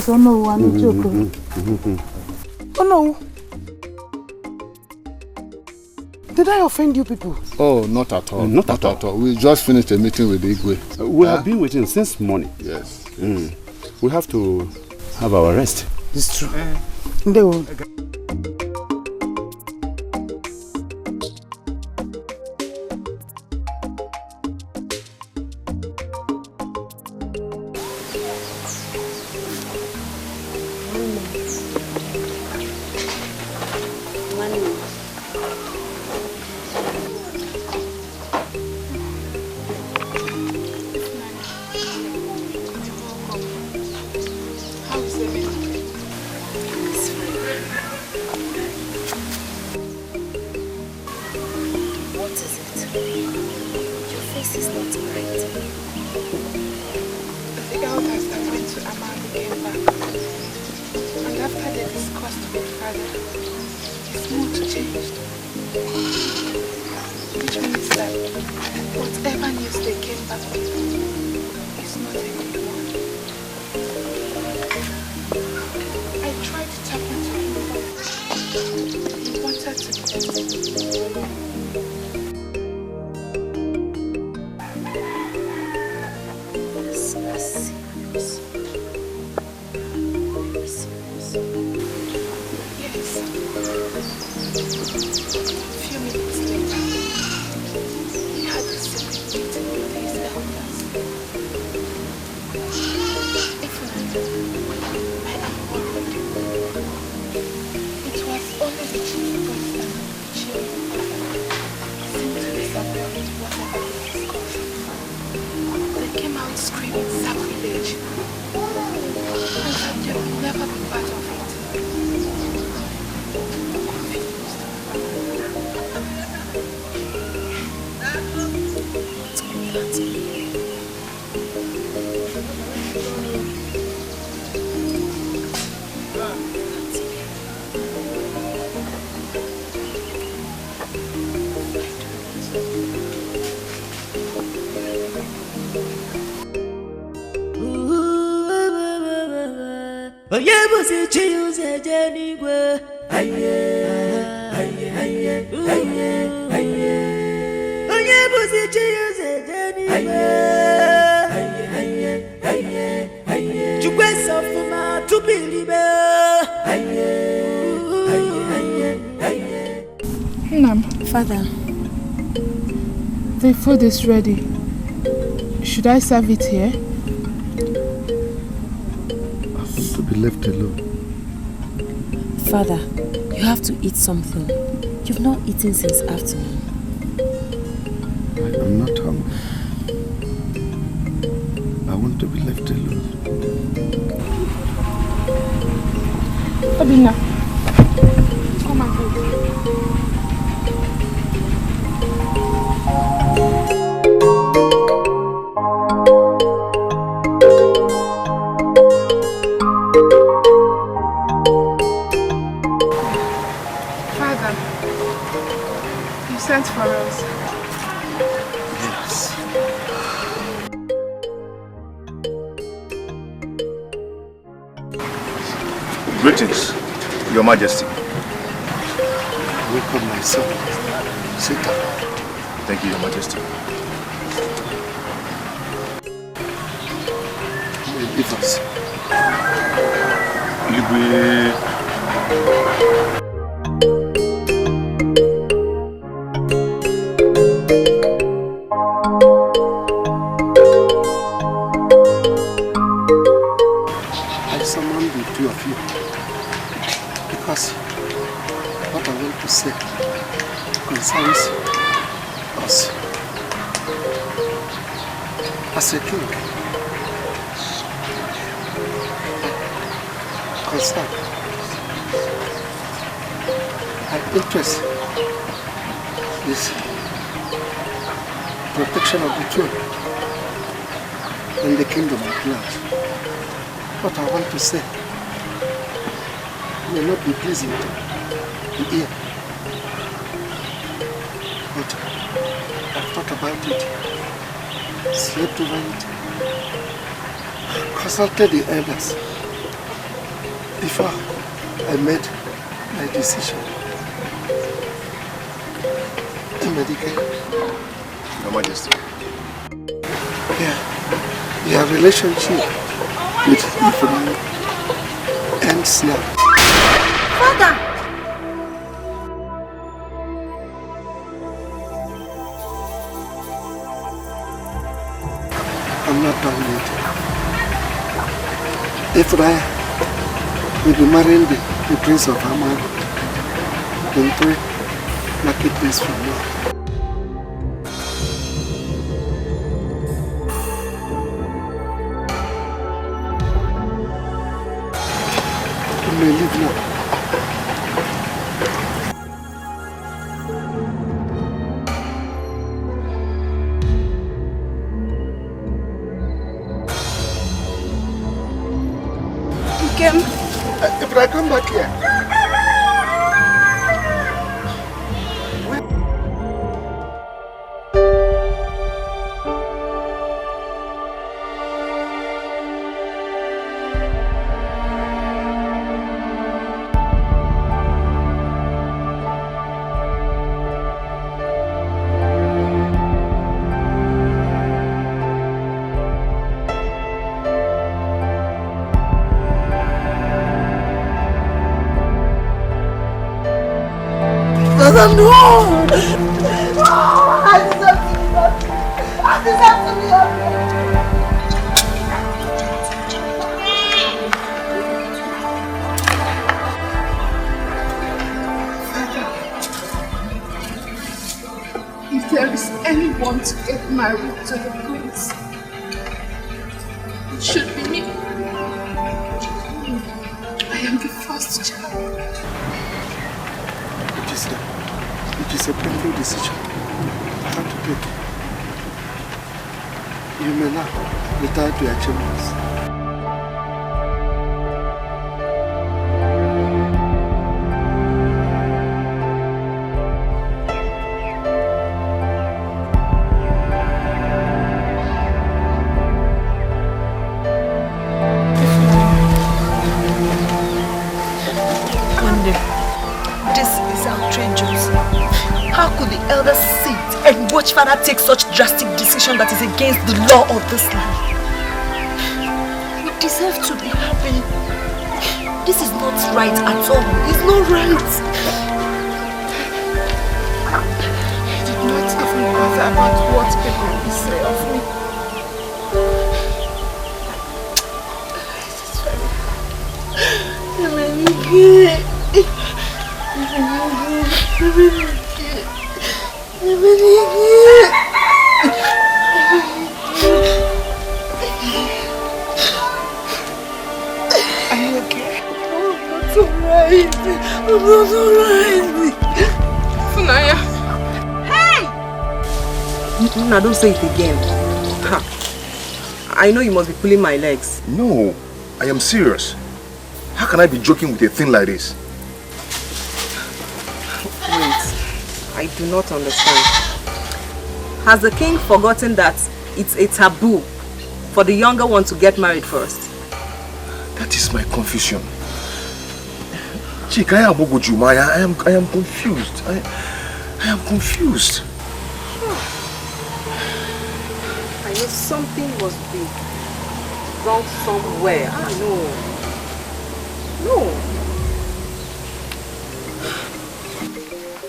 D: Oh no, I'm joking. Oh no. Did I offend you people?
N: Oh, not at all.
A: Not at all.
N: We just finished a meeting with Igwe.
A: We have been waiting since morning.
N: Yes.
A: We have to have our rest.
D: It's true. They will. Father, the food is ready. Should I serve it here?
N: I want to be left alone.
C: Father, you have to eat something. You've not eaten since afternoon.
N: I am not hungry. I want to be left alone.
D: Obina, come and eat. Sent for us.
N: Yes.
K: Greetings, Your Majesty.
N: Welcome, my son. Sit down.
K: Thank you, Your Majesty.
N: Leave us. I summoned the two of you because what I want to say concerns us. As a king, concerned, my interest is protection of the throne and the kingdom at large. What I want to say may not be pleasing to the ear, but I've thought about it, slept over it, consulted the elders before I made my decision.
K: Your Majesty.
N: Your relationship with Ifeanyi ends now.
O: Father!
N: I'm not done yet. Ifeanyi will be marrying the Prince of Amago in 3 market days from now. You may leave now. If I come back here,
E: No! I deserve to be happy. I deserve to be happy.
D: If there is anyone to get married to the prince, it should be me. I am the first child.
N: It is a painful decision I have to take. You may now retire to your chambers.
C: Watch father take such drastic decision that is against the law of this land. We deserve to be happy. This is not right at all. It's not right.
D: I did not even bother about what people will say of me.
E: I'm not alright.
D: Funaya.
M: Hey! Now don't say it again. Ha. I know you must be pulling my legs.
K: No, I am serious. How can I be joking with a thing like this?
M: Wait, I do not understand. Has the king forgotten that it's a taboo for the younger one to get married first?
K: That is my confusion. Chika, I am confused. I am confused.
M: something must be wrong somewhere. No.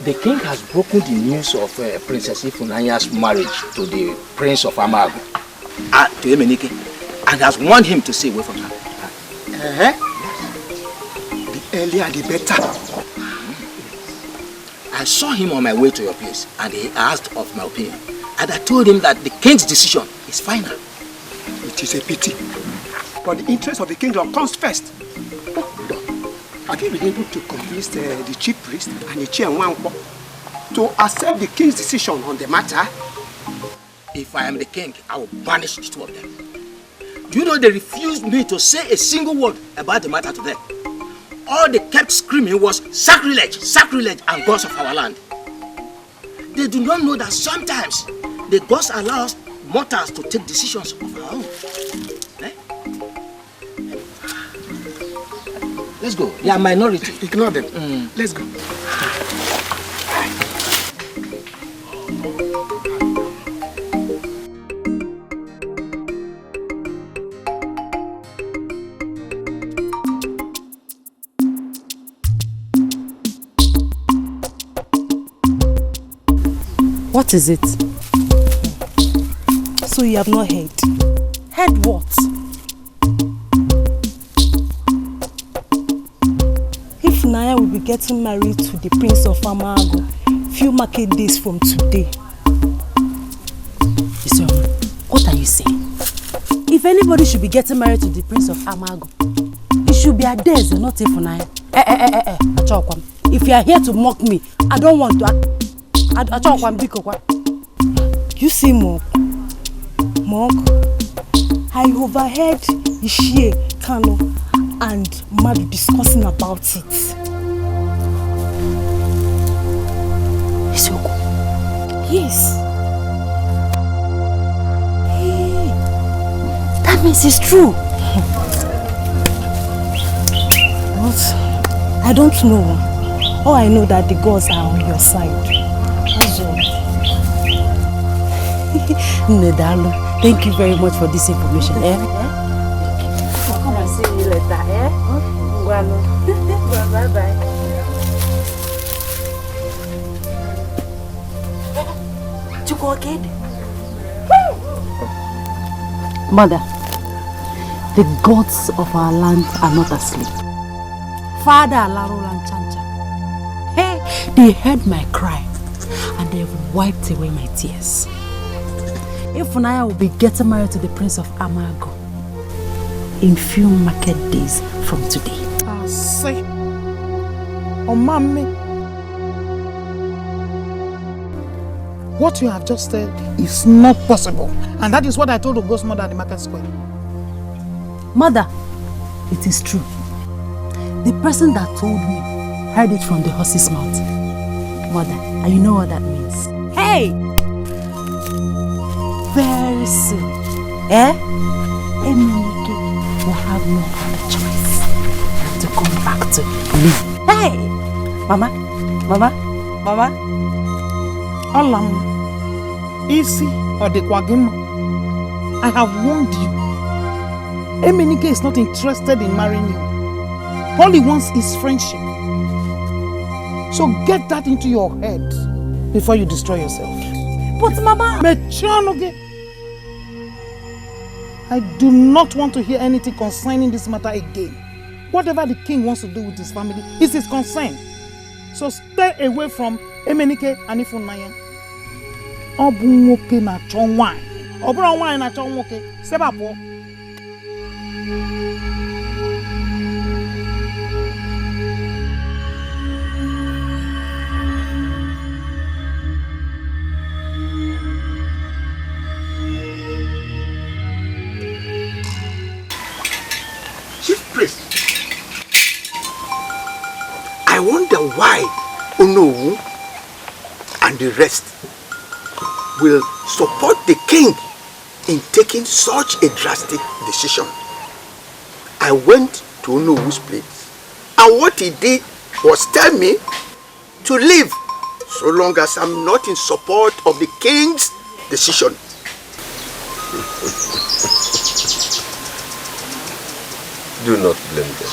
R: The king has broken the news of Princess Ifunanya's marriage to the Prince of Amago, to Emenike, and has warned him to stay away from her.
U: The earlier the better.
R: I saw him on my way to your place, and he asked of my opinion. And I told him that the king's decision is final.
U: It is a pity. But the interest of the kingdom comes first. Have you been able to convince the chief priest and the chair Nwankwo to accept the king's decision on the matter?
R: If I am the king, I will banish the two of them. Do you know they refused me to say a single word about the matter to them? All they kept screaming was sacrilege, sacrilege, and gods of our land. They do not know that sometimes the gods allow us mortals to take decisions of our own. Let's go. They are minority.
U: Ignore them. Let's go.
B: What is it?
F: So you have not heard?
B: Heard what?
F: Ifunanya will be getting married to the Prince of Amago few market days from today.
B: Isioma, what are you saying? If anybody should be getting married to the Prince of Amago, it should be Adeze, not Ifunanya. Achokwam. If you are here to mock me, I don't want to. Achokwam biko.
F: You see, Mok, I overheard Ishie, Kano, and Madu discussing about it.
B: Isioko?
F: Yes.
B: Hey, that means it's true.
F: What? I don't know. All I know that the gods are on your side. That's all.
B: Nedalo, thank you very much for this information.
F: Come and see me later, Bye-bye.
B: To go again? Mother, the gods of our land are not asleep. Father Alarolan Chancha, hey, they heard my cry and they've wiped away my tears. Ifunanya will be getting married to the Prince of Amago in few market days from today.
L: Say, oh mommy, what you have just said is not possible, and that is what I told the ghost mother at the market square.
B: Mother, it is true. The person that told me heard it from the horse's mouth. Mother, and you know what that means? Hey! Very soon, Emenike will have no other choice than to come back to me. Hey! Mama.
L: Alam, Isi or the Kwagima, I have warned you. Emenike is not interested in marrying you. All he wants is friendship. So get that into your head before you destroy yourself.
B: But Mama...
L: I do not want to hear anything concerning this matter again. Whatever the king wants to do with his family is his concern. So stay away from Emenike and Ifunanya. Obu nwoke na chọ nwaanyị. Oburu nwaanyị na chọ nwoke. Sebapo.
U: I wonder why Onowu and the rest will support the king in taking such a drastic decision. I went to Onowu's place, and what he did was tell me to leave so long as I'm not in support of the king's decision.
V: Do not blame them.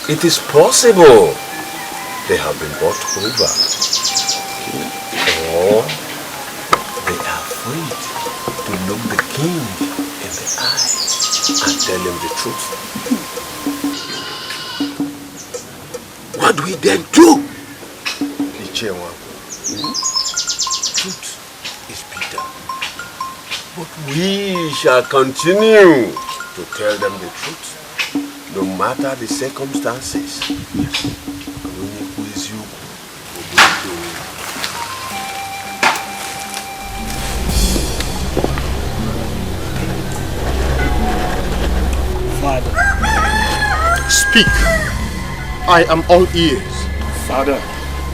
V: It is possible they have been bought over. Or they are afraid to look the king in the eye and tell him the truth.
U: What do we then do?
V: Truth is bitter. But we shall continue to tell them the truth, no matter the circumstances.
T: Father, speak. I am all ears.
N: Father,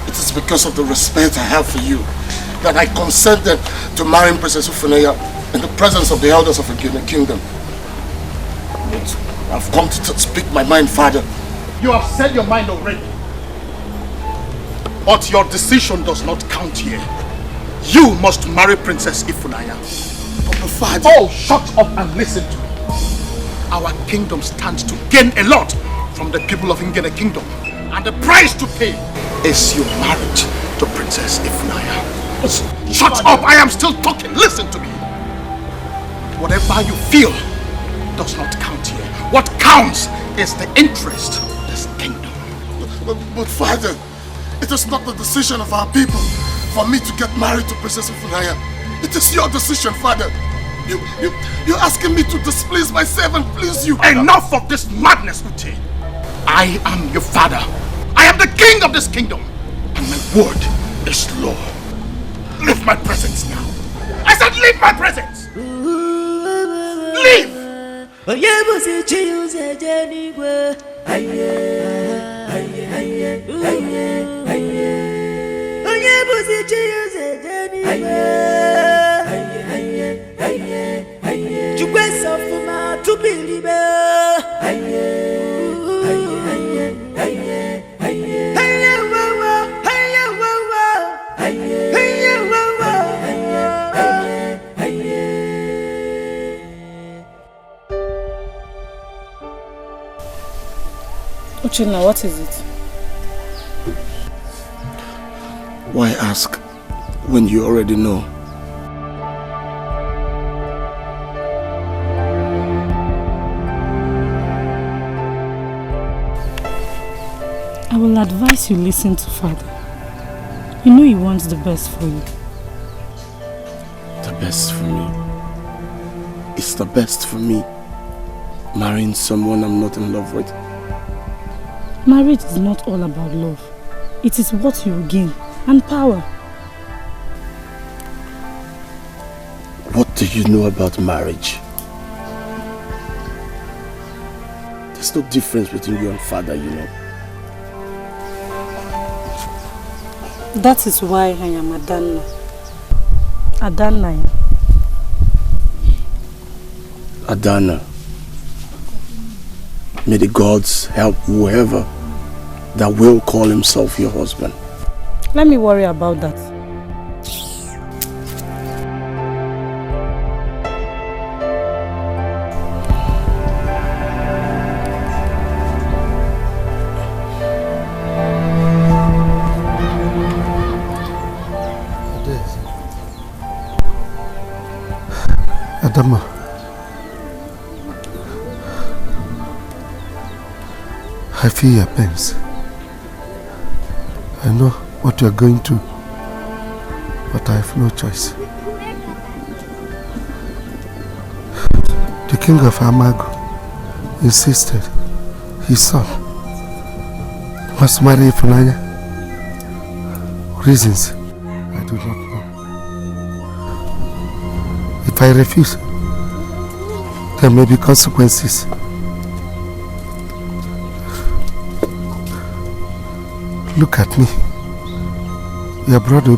N: it is because of the respect I have for you that I consented to marrying Princess Ifunanya in the presence of the elders of the kingdom. I've come to speak my mind, Father.
T: You have said your mind already. But your decision does not count here. You must marry Princess Ifunanya.
N: But Father...
T: Oh, shut up and listen to me. Our kingdom stands to gain a lot from the people of Ngene Kingdom. And the price to pay is your marriage to Princess Ifunanya. Shut up! I am still talking. Listen to me. Whatever you feel does not count here. What counts is the interest of this kingdom.
N: But Father, it is not the decision of our people for me to get married to Princess Ifunanya. It is your decision, Father. You're asking me to displease myself and please you.
T: Enough of this madness, Uche. I am your father. I am the king of this kingdom. And my word is law. Leave my presence now. I said leave my presence. Leave.
F: Uchenna, what is it?
N: Why ask when you already know?
F: I will advise you listen to Father. You know he wants the best for you.
N: The best for me? It's the best for me marrying someone I'm not in love with.
F: Marriage is not all about love. It is what you gain and power.
N: What do you know about marriage? There's no difference between you and Father, you know.
F: That is why I am Adanna. Adanna.
N: Adanna. May the gods help whoever that will call himself your husband.
F: Let me worry about that.
N: Adama. I feel your pains. I know what you are going through, but I have no choice. The king of Amago insisted his son must marry Ifunanya. Reasons I do not know. If I refuse, there may be consequences. Look at me. Your brother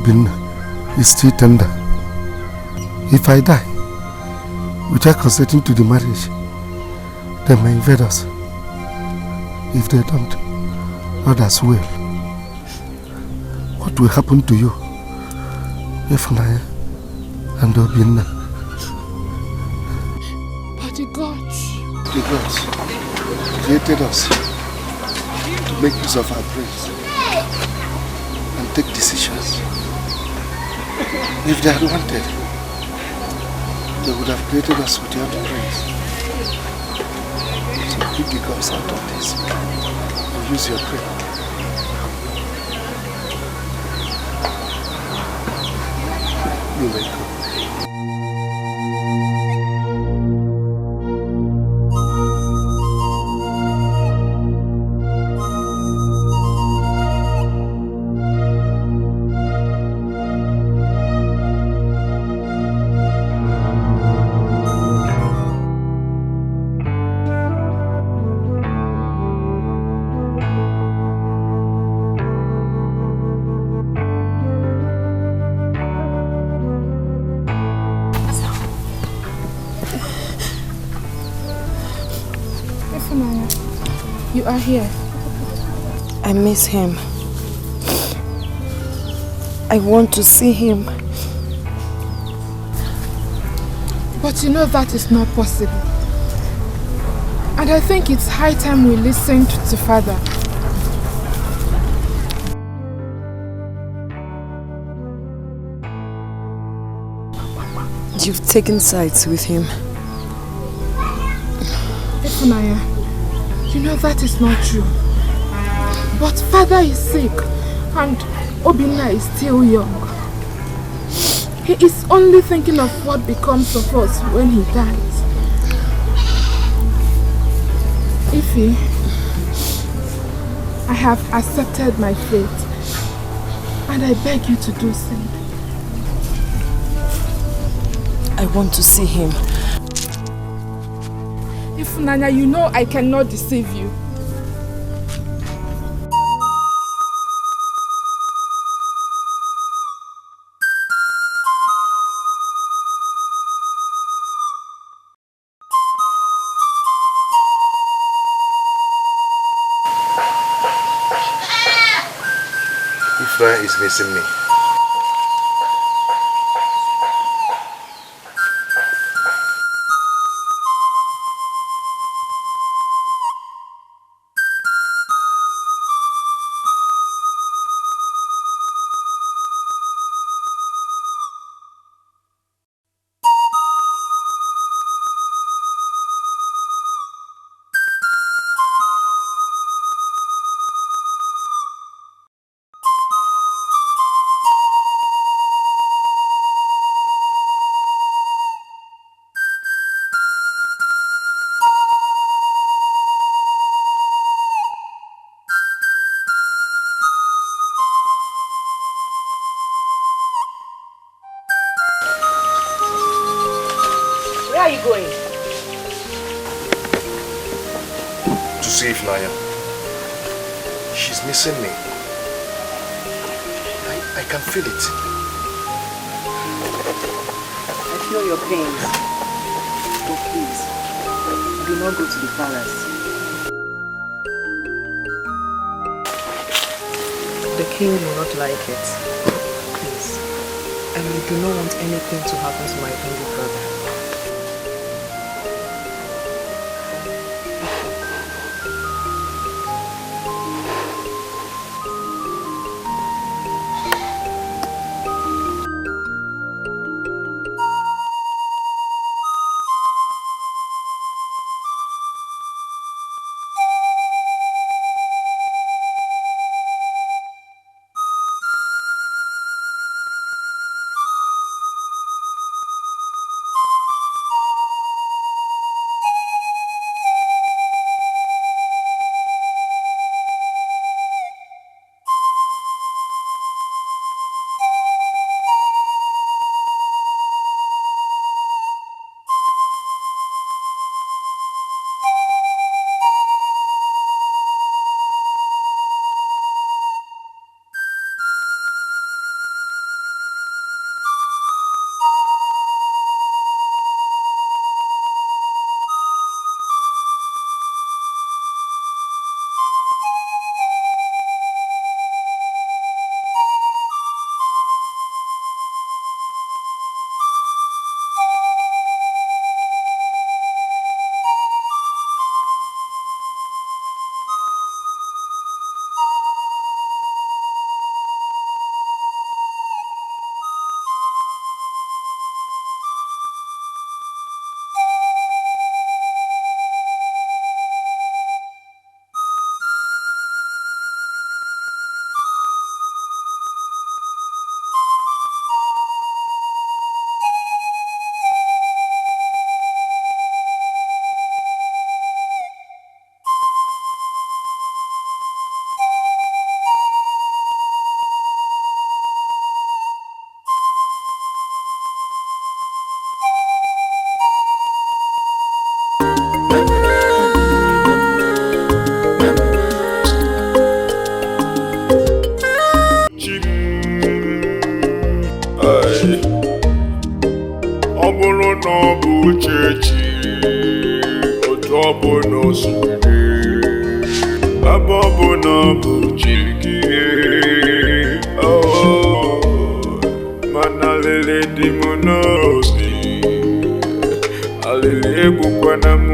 N: is still tender. If I die without consenting to the marriage, they may invade us. If they don't, others will. What will happen to you, Ifunanya and Obinna? The gods created us to make use of our brains and take decisions. If they had wanted, they would have created us without brains. So keep the gods out of this and use your brain. You may go.
D: You are here.
I: I miss him. I want to see him.
D: But you know that is not possible. And I think it's high time we listened to Father.
I: You've taken sides with him.
D: Ifunanya, you know that is not true. But Father is sick and Obinna is still young. He is only thinking of what becomes of us when he dies. Ify, I have accepted my fate and I beg you to do same.
I: I want to see him.
D: Ifunanya, you know I cannot deceive you.
K: Ifra is missing me.
C: Where are you going?
K: To see if Naya. She's missing me. I can feel it.
M: I feel your pain. But please, do not go to the palace. The king will not like it. Please. And I do not want anything to happen to my only brother.
G: ọ bụrụ na ọ bụ uchechi otu ọ bụ na o siri ebe ọ bụ na ọ bụ chi gị mana lele dị m n'obi alele egbukwana m